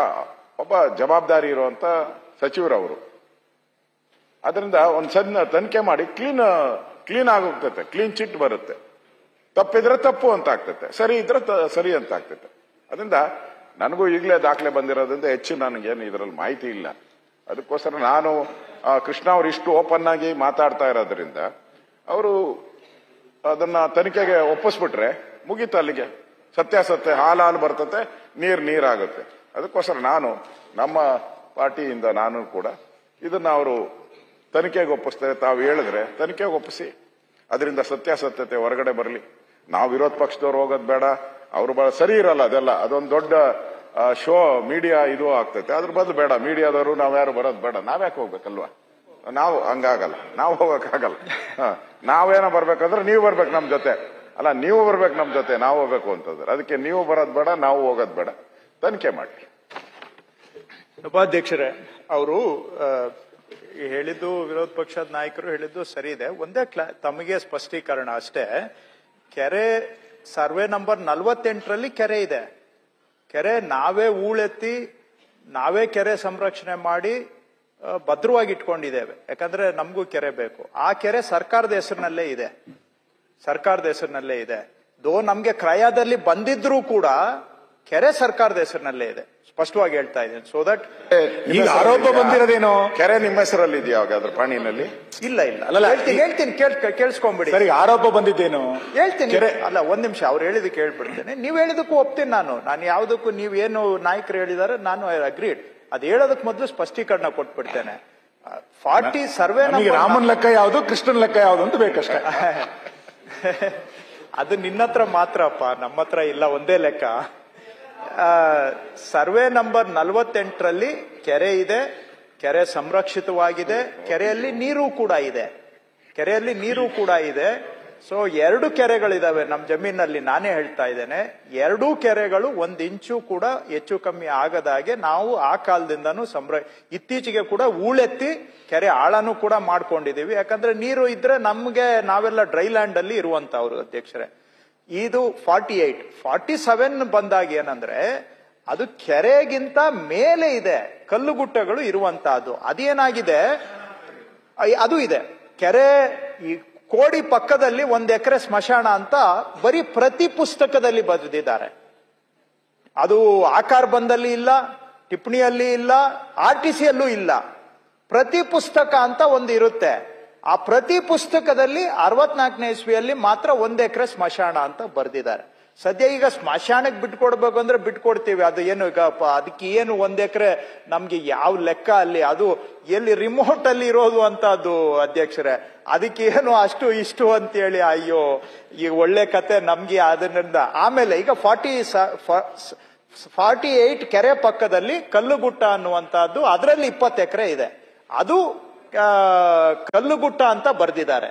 ಒಬ್ಬ ಜವಾಬ್ದಾರಿ ಇರುವಂತ ಸಚಿವರವರು, ಅದರಿಂದ ಒಂದ್ ಸಣ್ಣ ತನಿಖೆ ಮಾಡಿ ಕ್ಲೀನ್ ಆಗೋಗ್ತೈತೆ, ಕ್ಲೀನ್ ಚಿಟ್ ಬರುತ್ತೆ. ತಪ್ಪಿದ್ರೆ ತಪ್ಪು ಅಂತ ಆಗ್ತೈತೆ, ಸರಿ ಇದ್ರೆ ಸರಿ ಅಂತ ಆಗ್ತೈತೆ. ಅದರಿಂದ ನನಗೂ ಈಗಲೇ ದಾಖಲೆ ಬಂದಿರೋದ್ರಿಂದ ಹೆಚ್ಚು ನನಗೇನು ಇದರಲ್ಲಿ ಮಾಹಿತಿ ಇಲ್ಲ. ಅದಕ್ಕೋಸ್ಕರ ನಾನು ಕೃಷ್ಣ ಅವರು ಇಷ್ಟು ಓಪನ್ ಆಗಿ ಮಾತಾಡ್ತಾ ಇರೋದ್ರಿಂದ ಅವರು ಅದನ್ನ ತನಿಖೆಗೆ ಒಪ್ಪಿಸ್ಬಿಟ್ರೆ ಮುಗೀತು, ಅಲ್ಲಿಗೆ ಸತ್ಯಾಸತ್ಯ ಹಾಲು ಬರ್ತತೆ, ನೀರಾಗುತ್ತೆ. ಅದಕ್ಕೋಸ್ಕರ ನಾನು ನಮ್ಮ ಪಾರ್ಟಿಯಿಂದ ನಾನು ಕೂಡ ಇದನ್ನ ಅವರು ತನಿಖೆಗೆ ಒಪ್ಪಿಸ್ತಾರೆ. ತಾವು ಹೇಳಿದ್ರೆ ತನಿಖೆಗೆ ಒಪ್ಪಿಸಿ, ಅದರಿಂದ ಸತ್ಯಾಸತ್ಯತೆ ಹೊರಗಡೆ ಬರಲಿ. ನಾವು ವಿರೋಧ ಪಕ್ಷದವ್ರು ಹೋಗೋದು ಬೇಡ, ಅವರು ಸರಿ ಇರಲ್ಲ ಅದೆಲ್ಲ, ಅದೊಂದು ದೊಡ್ಡ ಶೋ ಮೀಡಿಯಾ ಇದು ಆಗ್ತೈತೆ. ಅದ್ರ ಬದಲು ಬೇಡ, ಮೀಡಿಯಾದವರು ನಾವ್ಯಾರು ಬರೋದು ಬೇಡ, ನಾವ್ಯಾಕೆ ಹೋಗ್ಬೇಕಲ್ವಾ? ನಾವು ಹಂಗಾಗಲ್ಲ, ನಾವು ಹೋಗಕ್ಕಾಗಲ್ಲ. ನಾವೇನೋ ಬರ್ಬೇಕಂದ್ರೆ ನೀವು ಬರ್ಬೇಕು ನಮ್ ಜೊತೆ, ಅಲ್ಲ ನೀವು ಬರ್ಬೇಕು ನಮ್ ಜೊತೆ, ನಾವು ಹೋಗ್ಬೇಕು ಅಂತಂದ್ರೆ. ಅದಕ್ಕೆ ನೀವು ಬರೋದು ಬೇಡ, ನಾವು ಹೋಗೋದು ಬೇಡ, ತನಿಖೆ ಮಾಡಿ. ಉಪಾಧ್ಯಕ್ಷರೇ, ಅವರು ಹೇಳಿದ್ದು, ವಿರೋಧ ಪಕ್ಷದ ನಾಯಕರು ಹೇಳಿದ್ದು ಸರಿ ಇದೆ. ಒಂದೇ ತಮಗೆ ಸ್ಪಷ್ಟೀಕರಣ ಅಷ್ಟೇ. ಕೆರೆ ಸರ್ವೆ ನಂಬರ್ 48ರಲ್ಲಿ ಕೆರೆ ಇದೆ. ಕೆರೆ ನಾವೇ ಹೂಳೆತ್ತಿ ನಾವೇ ಕೆರೆ ಸಂರಕ್ಷಣೆ ಮಾಡಿ ಭದ್ರವಾಗಿ ಇಟ್ಕೊಂಡಿದ್ದೇವೆ. ಯಾಕಂದ್ರೆ ನಮಗೂ ಕೆರೆ ಬೇಕು. ಆ ಕೆರೆ ಸರ್ಕಾರದ ಹೆಸರಿನಲ್ಲೇ ಇದೆ. ನಮ್ಗೆ ಕ್ರಯದಲ್ಲಿ ಬಂದಿದ್ರೂ ಕೂಡ ಕೆರೆ ಸರ್ಕಾರದ ಹೆಸರಿನಲ್ಲೇ ಇದೆ. ಸ್ಪಷ್ಟವಾಗಿ ಹೇಳ್ತಾ ಇದ್ದೇನೆ. ಸೊ ದಟ್ ಈಗ ಆರೋಪ ಬಂದಿರೋದೇನು? ಕೆರೆ ನಿಮ್ಮ ಹೆಸರಲ್ಲಿ ಇದೆಯಾ ಹಾಗಾದ್ರೆ ಪಾಣಿನಲ್ಲಿ? ಇಲ್ಲ ಹೇಳ್ತೀನಿ ಕೇಳಿಸ್ಕೊಂಡ್ಬಿಡಿ. ಸರಿ, ಆರೋಪ ಬಂದಿದ್ದೇನು ಹೇಳ್ತೀನಿ. ಅಲ್ಲ, ಒಂದ್ ನಿಮಿಷ, ಅವ್ರು ಹೇಳಿದಕ್ಕೆ ಹೇಳ್ಬಿಡ್ತೇನೆ. ನೀವ್ ಹೇಳಿದಕ್ಕೂ ಒಪ್ತೀನಿ ನಾನು ಯಾವ್ದಕ್ಕೂ ನೀವೇನು ನಾಯಕರು ಹೇಳಿದಾರೆ ನಾನು ಅಗ್ರೀಡ್. ಅದ್ ಹೇಳೋದಕ್ ಮೊದಲು ಸ್ಪಷ್ಟೀಕರಣ ಕೊಟ್ಬಿಡ್ತೇನೆ. 40 ಸರ್ವೆ ರಾಮನ್ ಲೆಕ್ಕ ಯಾವ್ದು, ಕೃಷ್ಣನ್ ಲೆಕ್ಕ ಯಾವ್ದು ಅಂತ ಬೇಕಷ್ಟೇ. ಅದು ನಿನ್ನ ಹತ್ರ ಮಾತ್ರಪ್ಪ, ನಮ್ಮ ಹತ್ರ ಇಲ್ಲ, ಒಂದೇ ಲೆಕ್ಕ. ಸರ್ವೆ ನಂಬರ್ 48ರಲ್ಲಿ ಕೆರೆ ಇದೆ, ಕೆರೆ ಸಂರಕ್ಷಿತವಾಗಿದೆ, ಕೆರೆಯಲ್ಲಿ ನೀರು ಕೂಡ ಇದೆ. ಸೊ 2 ಕೆರೆಗಳಿದಾವೆ ನಮ್ಮ ಜಮೀನಲ್ಲಿ. ನಾನೇ ಹೇಳ್ತಾ ಇದ್ದೇನೆ, 2 ಕೆರೆಗಳು 1 ಇಂಚು ಕೂಡ ಹೆಚ್ಚು ಕಮ್ಮಿ ಆಗದಾಗೆ ನಾವು ಆ ಕಾಲದಿಂದನೂ ಇತ್ತೀಚೆಗೆ ಕೂಡ ಹೂಳೆತ್ತಿ ಕೆರೆ ಆಳನೂ ಕೂಡ ಮಾಡ್ಕೊಂಡಿದೀವಿ. ಯಾಕಂದ್ರೆ ನೀರು ಇದ್ರೆ ನಮ್ಗೆ ನಾವೆಲ್ಲ ಡ್ರೈ ಲ್ಯಾಂಡ್ ಅಲ್ಲಿ ಇರುವಂತವ್ರು ಅಧ್ಯಕ್ಷರೇ. ಇದು 47 ಬಂದಾಗ ಏನಂದ್ರೆ ಅದು ಕೆರೆಗಿಂತ ಮೇಲೆ ಇದೆ, ಕಲ್ಲುಗುಟ್ಟಗಳು ಇರುವಂತಹದ್ದು. ಅದೇನಾಗಿದೆ, ಅದು ಇದೆ ಕೆರೆ. ಈ ಕೋಡಿ ಪಕ್ಕದಲ್ಲಿ 1 ಎಕರೆ ಸ್ಮಶಾನ ಅಂತ ಬರೀ ಪ್ರತಿ ಪುಸ್ತಕದಲ್ಲಿ ಬರೆದಿದ್ದಾರೆ. ಅದು ಆಕಾರ ಬಂದಲ್ಲಿ ಇಲ್ಲ, ಟಿಪ್ಪಣಿಯಲ್ಲಿ ಇಲ್ಲ, RTCಯಲ್ಲೂ ಇಲ್ಲ. ಪ್ರತಿ ಪುಸ್ತಕ ಅಂತ ಒಂದು ಇರುತ್ತೆ. ಆ ಪ್ರತಿ ಪುಸ್ತಕದಲ್ಲಿ 64ನೇ ಇಸ್ವಿಯಲ್ಲಿ ಮಾತ್ರ 1 ಎಕರೆ ಸ್ಮಶಾನ ಅಂತ ಬರೆದಿದ್ದಾರೆ. ಸದ್ಯ ಈಗ ಸ್ಮಶಾನಕ್ಕೆ ಬಿಟ್ಕೊಡ್ಬೇಕು ಅಂದ್ರೆ ಬಿಟ್ಕೊಡ್ತೀವಿ. ಅದು ಏನು ಈಗ ಅದಕ್ಕೆ ಏನು 1 ಎಕರೆ ನಮ್ಗೆ ಯಾವ ಲೆಕ್ಕ ಅಲ್ಲಿ, ಅದು ಎಲ್ಲಿ ರಿಮೋಟ್ ಅಲ್ಲಿ ಇರೋದು ಅಂತ ಅದು ಅಧ್ಯಕ್ಷರೇ. ಅದಕ್ಕೆ ಏನು ಅಷ್ಟು ಇಷ್ಟು ಅಂತೇಳಿ ಅಯ್ಯೋ ಈ ಒಳ್ಳೆ ಕತೆ ನಮ್ಗೆ. ಅದರಿಂದ ಆಮೇಲೆ ಈಗ 48 ಕೆರೆ ಪಕ್ಕದಲ್ಲಿ ಕಲ್ಲುಗುಟ್ಟ ಅನ್ನುವಂತಹದ್ದು, ಅದರಲ್ಲಿ 20 ಎಕರೆ ಇದೆ. ಅದು ಕಲ್ಲುಗುಟ್ಟ ಅಂತ ಬರ್ದಿದ್ದಾರೆ.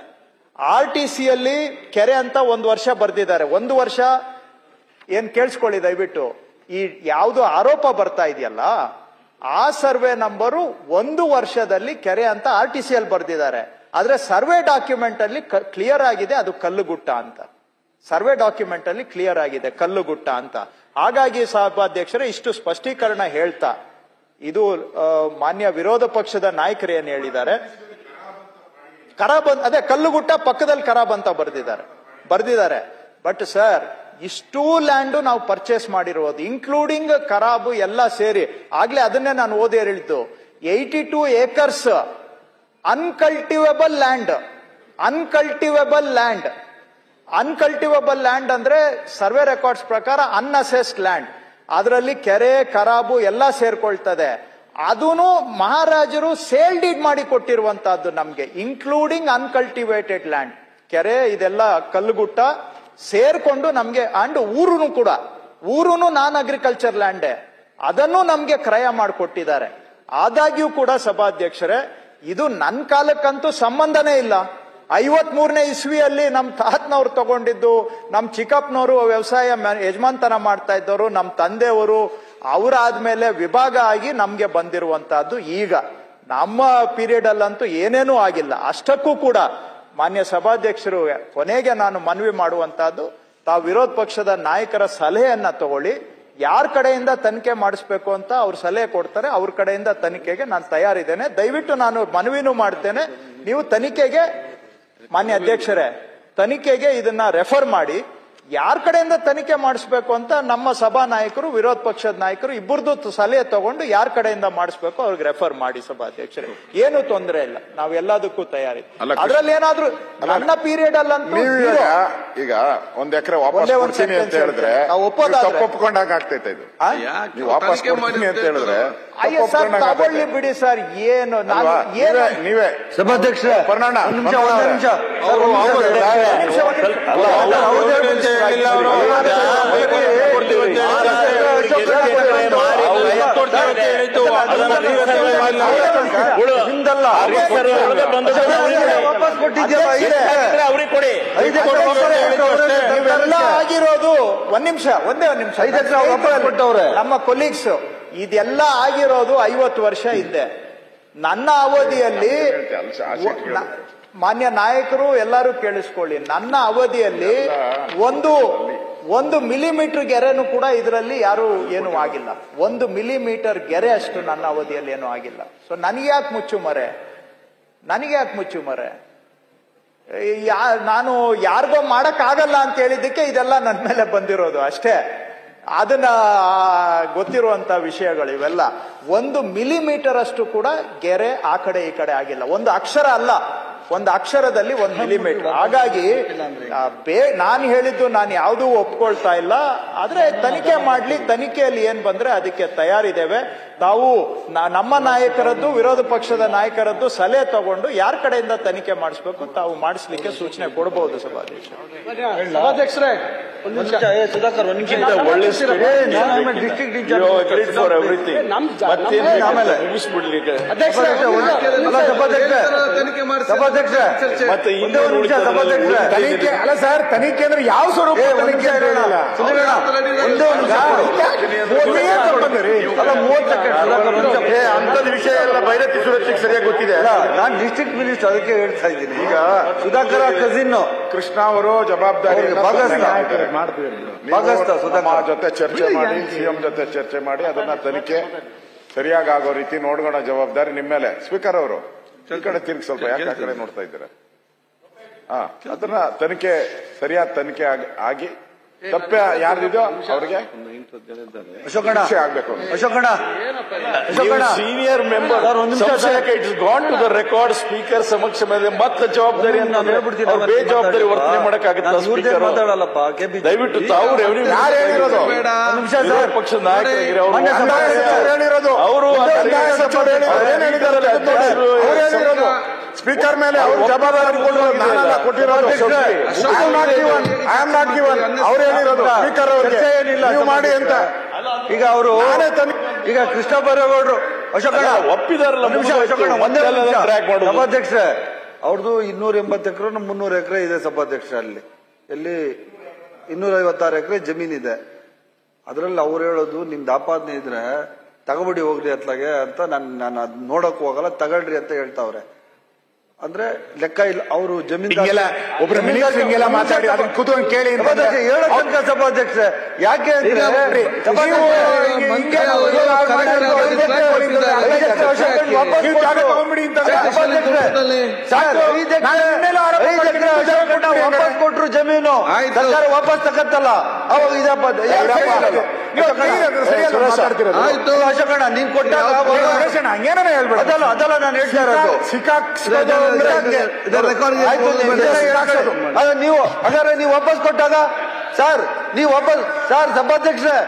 RTCಯಲ್ಲಿ ಕೆರೆ ಅಂತ 1 ವರ್ಷ ಬರ್ದಿದ್ದಾರೆ. 1 ವರ್ಷ ಏನ್ ಕೇಳಿಸ್ಕೊಳ್ಳಿ ದಯವಿಟ್ಟು, ಈ ಯಾವ್ದು ಆರೋಪ ಬರ್ತಾ ಇದೆಯಲ್ಲ ಆ ಸರ್ವೆ ನಂಬರು 1 ವರ್ಷದಲ್ಲಿ ಕೆರೆ ಅಂತ RTCಯಲ್ಲಿ ಬರ್ದಿದ್ದಾರೆ. ಆದ್ರೆ ಸರ್ವೆ ಡಾಕ್ಯುಮೆಂಟ್ ಅಲ್ಲಿ ಕ್ಲಿಯರ್ ಆಗಿದೆ ಅದು ಕಲ್ಲುಗುಟ್ಟ ಅಂತ. ಸರ್ವೆ ಡಾಕ್ಯುಮೆಂಟ್ ಅಲ್ಲಿ ಕ್ಲಿಯರ್ ಆಗಿದೆ ಕಲ್ಲುಗುಟ್ಟ ಅಂತ. ಹಾಗಾಗಿ ಸಭಾಧ್ಯಕ್ಷರೇ ಇಷ್ಟು ಸ್ಪಷ್ಟೀಕರಣ ಹೇಳ್ತಾ, ಇದು ಮಾನ್ಯ ವಿರೋಧ ಪಕ್ಷದ ನಾಯಕರು ಏನ್ ಹೇಳಿದ್ದಾರೆ, ಅದೇ ಕಲ್ಲುಗುಟ್ಟ ಪಕ್ಕದಲ್ಲಿ ಖರಾಬ್ ಅಂತ ಬರ್ದಿದ್ದಾರೆ. ಬಟ್ ಸರ್, ಇಷ್ಟೂ ಲ್ಯಾಂಡ್ ನಾವು ಪರ್ಚೇಸ್ ಮಾಡಿರೋದು ಇನ್ಕ್ಲೂಡಿಂಗ್ ಖರಾಬು ಎಲ್ಲ ಸೇರಿ, ಆಗ್ಲೇ ಅದನ್ನೇ ನಾನು ಓದಿ ಹೇಳಿದ್ದು, 82 acres ಅನ್ಕಲ್ಟಿವೇಬಲ್ ಲ್ಯಾಂಡ್ ಅಂದ್ರೆ ಸರ್ವೆ ರೆಕಾರ್ಡ್ಸ್ ಪ್ರಕಾರ ಅನ್ಅಸೆಸ್ಡ್ ಲ್ಯಾಂಡ್. ಅದರಲ್ಲಿ ಕೆರೆ ಖರಾಬು ಎಲ್ಲ ಸೇರ್ಕೊಳ್ತದೆ. ಅದೂನು ಮಹಾರಾಜರು ಸೇಲ್ ಡೀಡ್ ಮಾಡಿ ಕೊಟ್ಟಿರುವಂತಹದ್ದು ನಮ್ಗೆ, ಇನ್ಕ್ಲೂಡಿಂಗ್ ಅನ್ಕಲ್ಟಿವೇಟೆಡ್ ಲ್ಯಾಂಡ್. ಕೆರೆ ಇದೆಲ್ಲ ಕಲ್ಲುಗುಟ್ಟ ಸೇರ್ಕೊಂಡು ನಮ್ಗೆ, ಅಂಡ್ ಊರುನು ನಾನ್ ಅಗ್ರಿಕಲ್ಚರ್ ಲ್ಯಾಂಡೇ, ಅದನ್ನು ನಮ್ಗೆ ಕ್ರಯ ಮಾಡಿಕೊಟ್ಟಿದ್ದಾರೆ. ಆದಾಗ್ಯೂ ಕೂಡ ಸಭಾಧ್ಯಕ್ಷರೇ, ಇದು ನನ್ನ ಕಾಲಕ್ಕಂತೂ ಸಂಬಂಧನೇ ಇಲ್ಲ. 53ನೇ ಇಸ್ವಿಯಲ್ಲಿ ನಮ್ ತಾತನವ್ರು ತಗೊಂಡಿದ್ದು, ನಮ್ ಚಿಕ್ಕಪ್ಪನವರು ವ್ಯವಸಾಯ ಯಜಮಾನ್ತನ ಮಾಡ್ತಾ ಇದ್ದವರು, ನಮ್ ತಂದೆಯವರು, ಅವರಾದ್ಮೇಲೆ ವಿಭಾಗ ಆಗಿ ನಮ್ಗೆ ಬಂದಿರುವಂತಹದ್ದು. ಈಗ ನಮ್ಮ ಪೀರಿಯಡ್ ಅಲ್ಲಂತೂ ಏನೇನೂ ಆಗಿಲ್ಲ. ಅಷ್ಟಕ್ಕೂ ಕೂಡ ಮಾನ್ಯ ಸಭಾಧ್ಯಕ್ಷರು, ಕೊನೆಗೆ ನಾನು ಮನವಿ ಮಾಡುವಂತಹದ್ದು, ತಾವು ವಿರೋಧ ಪಕ್ಷದ ನಾಯಕರ ಸಲಹೆಯನ್ನ ತಗೊಳ್ಳಿ. ಯಾರ ಕಡೆಯಿಂದ ತನಿಖೆ ಮಾಡಿಸ್ಬೇಕು ಅಂತ ಅವ್ರು ಸಲಹೆ ಕೊಡ್ತಾರೆ, ಅವ್ರ ಕಡೆಯಿಂದ ತನಿಖೆಗೆ ನಾನು ತಯಾರಿದ್ದೇನೆ. ದಯವಿಟ್ಟು ನಾನು ಮನವಿನೂ ಮಾಡ್ತೇನೆ, ನೀವು ತನಿಖೆಗೆ, ಮಾನ್ಯ ಅಧ್ಯಕ್ಷರೇ, ತನಿಖೆಗೆ ಇದನ್ನ ರೆಫರ್ ಮಾಡಿ. ಯಾರ ಕಡೆಯಿಂದ ತನಿಖೆ ಮಾಡಿಸ್ಬೇಕು ಅಂತ ನಮ್ಮ ಸಭಾ ನಾಯಕರು, ವಿರೋಧ ಪಕ್ಷದ ನಾಯಕರು ಇಬ್ಬರದ್ದು ಸಲಹೆ ತಗೊಂಡು ಯಾರ ಕಡೆಯಿಂದ ಮಾಡಿಸ್ಬೇಕು ಅವ್ರಿಗೆ ರೆಫರ್ ಮಾಡಿ ಸಭಾಧ್ಯಕ್ಷರೇ. ಏನು ತೊಂದರೆ ಇಲ್ಲ, ನಾವು ಎಲ್ಲದಕ್ಕೂ ತಯಾರಿ. ಅದ್ರಲ್ಲಿ ಏನಾದ್ರೂ ನನ್ನ ಪೀರಿಯಡ್ ಅಲ್ಲಂತೂ ಈಗ 1 ಎಕರೆ ವಾಪಸ್ ಕೊಡ್ತೀನಿ ಅಂತ ಹೇಳಿದ್ರೆ ಒಪ್ಕೊಂಡಾಗ ಆಗ್ತೈತೆ. ಇದು ನೀವು ವಾಪಸ್ ಕೊಡ್ತೀನಿ ಅಂತ ಹೇಳಿದ್ರೆ ಅಯ್ಯೋ ಸರ್, ತಗೊಳ್ಳಿ ಬಿಡಿ ಸರ್. ಏನು ನೀವೇ ಸಭಾಧ್ಯಕ್ಷ ಇವೆಲ್ಲ ಆಗಿರೋದು ಒಂದೇ ಒಂದ್ ನಿಮಿಷ ನಮ್ಮ ಕೊಲೀಗ್ಸ್, ಇದೆಲ್ಲ ಆಗಿರೋದು 50 ವರ್ಷ ಹಿಂದೆ. ನನ್ನ ಅವಧಿಯಲ್ಲಿ, ಮಾನ್ಯ ನಾಯಕರು ಎಲ್ಲರೂ ಕೇಳಿಸ್ಕೊಳ್ಳಿ, ನನ್ನ ಅವಧಿಯಲ್ಲಿ 1 ಮಿಲಿಮೀಟರ್ ಗೆರೆನೂ ಕೂಡ ಇದರಲ್ಲಿ ಯಾರು ಏನು ಆಗಿಲ್ಲ. 1 ಮಿಲಿಮೀಟರ್ ಗೆರೆ ಅಷ್ಟು ನನ್ನ ಅವಧಿಯಲ್ಲಿ ಏನೂ ಆಗಿಲ್ಲ. ಸೊ ನನಗೆ ಯಾಕೆ ಮುಚ್ಚು ಮರೆ? ನಾನು ಯಾರಿಗೋ ಮಾಡಕ್ ಆಗಲ್ಲ ಅಂತ ಹೇಳಿದ್ದಕ್ಕೆ ಇದೆಲ್ಲ ನನ್ನ ಮೇಲೆ ಬಂದಿರೋದು ಅಷ್ಟೇ. ಅದನ್ನ ಗೊತ್ತಿರುವಂತ ವಿಷಯಗಳು ಇವೆಲ್ಲ. 1 ಮಿಲಿಮೀಟರ್ ಅಷ್ಟು ಕೂಡ ಗೆರೆ ಆ ಕಡೆ ಈ ಕಡೆ ಆಗಿಲ್ಲ. ಒಂದು ಅಕ್ಷರ ಅಲ್ಲ, ಒಂದು ಅಕ್ಷರದಲ್ಲಿ 1 ಮಿಲಿಮೀಟರ್. ಹಾಗಾಗಿ ನಾನು ಹೇಳಿದ್ದು ನಾನು ಯಾವುದೂ ಒಪ್ಕೊಳ್ತಾ ಇಲ್ಲ. ಆದ್ರೆ ತನಿಖೆ ಮಾಡ್ಲಿ, ತನಿಖೆಯಲ್ಲಿ ಏನ್ ಬಂದ್ರೆ ಅದಕ್ಕೆ ತಯಾರಿದ್ದೇವೆ. ತಾವು ನಮ್ಮ ನಾಯಕರದ್ದು, ವಿರೋಧ ಪಕ್ಷದ ನಾಯಕರದ್ದು ಸಲಹೆ ತಗೊಂಡು ಯಾರ ಕಡೆಯಿಂದ ತನಿಖೆ ಮಾಡಿಸ್ಬೇಕು ತಾವು ಮಾಡಿಸ್ಲಿಕ್ಕೆ ಸೂಚನೆ ಕೊಡಬಹುದು. ಸಭಾಧ್ಯಕ್ಷರೇ ಸುಧಾಕರ್ ಒಳ್ಳೆ ಡಿಸ್ಟ್ರಿಕ್ಟ್ ಮತ್ತೆ ತನಿಖೆ ಅಲ್ಲ ಸರ್, ತನಿಖೆ ಅಂದ್ರೆ ಯಾವ ಸ್ವರೂಪ ತನಿಖೆ? ಅಂತದ ವಿಷಯ ಎಲ್ಲ ಬೈರತಿ ಸುರಕ್ಷೆಗೆ ಸರಿಯಾಗಿ ಗೊತ್ತಿದೆ. ನಾನು ಡಿಸ್ಟ್ರಿಕ್ಟ್ ಮಿನಿಸ್ಟರ್ ಅದಕ್ಕೆ ಹೇಳ್ತಾ ಇದ್ದೀನಿ. ಈಗ ಸುಧಾಕರ್ ಕಸಿನ್ ಕೃಷ್ಣ ಅವರು ಜವಾಬ್ದಾರಿ ಜೊತೆ ಚರ್ಚೆ ಮಾಡಿ, ಸಿಎಂ ಜೊತೆ ಚರ್ಚೆ ಮಾಡಿ ಅದನ್ನ ತನಿಖೆ ಸರಿಯಾಗಿ ಆಗೋ ರೀತಿ ನೋಡ್ಕೊಳ್ಳೋ ಜವಾಬ್ದಾರಿ ನಿಮ್ಮ ಮೇಲೆ. ಸ್ಪೀಕರ್ ಅವರು ಈ ಕಡೆ ತಿರುಗಿ ಸ್ವಲ್ಪ, ಯಾಕೆ ಆ ಕಡೆ ನೋಡ್ತಾ ಇದ್ದೀರಾ? ಅದನ್ನ ತನಿಖೆ ಸರಿಯಾದ ತನಿಖೆ ಆಗಿ ತಪ್ಪೆ ಯಾರ್ದಿದೋ ಅವ್ರಿಗೆ ಆಗ್ಬೇಕು. Senior member it's gone to the record. Speaker ಸಮಕ್ಷ ಮತ್ತೆ ಜವಾಬ್ದಾರಿ ಬೇಜವಾಬ್ದಾರಿ ವರ್ತನೆ ಮಾಡಕ್ಕಾಗುತ್ತೆ. ಮಾತಾಡಲ್ಲಪ್ಪ, ದಯವಿಟ್ಟು ತಾವು ರೆವಿನ್ಯೂ ಪಕ್ಷದ ನಾಯಕರಾಗಿರೋ ಅವರು ಸ್ಪೀಕರ್ ಮೇಲೆ ಅವರು ಜವಾಬ್ದಾರಿ ಕೊಟ್ಟಿರೋದು. ಅವ್ರು ಹೇಳಿರೋದು ಸ್ಪೀಕರ್ ಅವ್ರಿಗೆ ನೀವು ಮಾಡಿ ಅಂತ. ಈಗ ಅವರು ಈಗ ಕೃಷ್ಣ ಬೈರೇಗೌಡರು ಅಶೋಕಣ್ಣ ಒಪ್ಪಿದಾರಲ್ಲ. ಸಭಾಧ್ಯಕ್ಷರೇ, ಅವ್ರದ್ದು 280 ಎಕರೆ 300 ಎಕರೆ ಇದೆ ಸಭಾಧ್ಯಕ್ಷ. ಅಲ್ಲಿ ಎಲ್ಲಿ 256 ಎಕರೆ ಜಮೀನಿದೆ. ಅದ್ರಲ್ಲಿ ಅವ್ರು ಹೇಳೋದು ನಿಮ್ದು ಆಪಾದನೆ ಇದ್ರೆ ತಗೊಬಿಡಿ ಹೋಗ್ಲಿ ಅತ್ಲಾಗೆ ಅಂತ. ನಾನು ಅದ್ ನೋಡಕ್ ಹೋಗಲ್ಲ, ತಗೊಳ್ರಿ ಅಂತ ಹೇಳ್ತಾವ್ರೆ. ಅಂದ್ರೆ ಲೆಕ್ಕ ಇಲ್ಲ. ಅವರು ಜಮೀನ್ ಒಬ್ರು ಮಿನಿಸ್ಟರ್ ಮಾತಾಡಿ ಅದನ್ನ ಕೂತ್ಕೊಂಡು ಕೇಳಿ ಹೇಳೋ ತನಕ ಸಭಾಧ್ಯಕ್ಷ ಯಾಕೆ ವಾಪಸ್ ಕೊಟ್ರು ಜಮೀನು ಸರ್ಕಾರ ವಾಪಸ್ ತಗತ್ತಲ್ಲ ಅವಾಗ ಇದಪ್ಪ. ಅಶೋಕಣ್ಣ ನೀನ್ ಕೊಟ್ಟಾಗ ಅದಲ್ಲ ನಾನು ಹೇಳ್ತಾ ಇರೋದು. ನೀವು ಹಾಗಾದ್ರೆ ನೀವು ವಾಪಸ್ ಕೊಟ್ಟಾಗ ಸರ್ ನೀವು ವಾಪಸ್ ಸರ್ ಸಭಾಧ್ಯಕ್ಷರೇ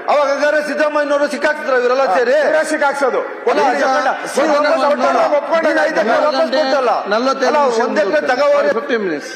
ಅವಾಗ ಹಾಗಾದ್ರೆ ಸಿದ್ದರಾಮಯ್ಯನವರು ಸಿಕ್ಕಾಕ್ತಿದ್ರು ಇವರೆಲ್ಲ ಸೇರಿ ಸಿಕ್ಕಾಕ್ಸೋದು. ವಾಪಸ್ ಕೊಟ್ಟಲ್ಲ 1 ಎಕರೆ ತಗೋರಿ. 15 minutes.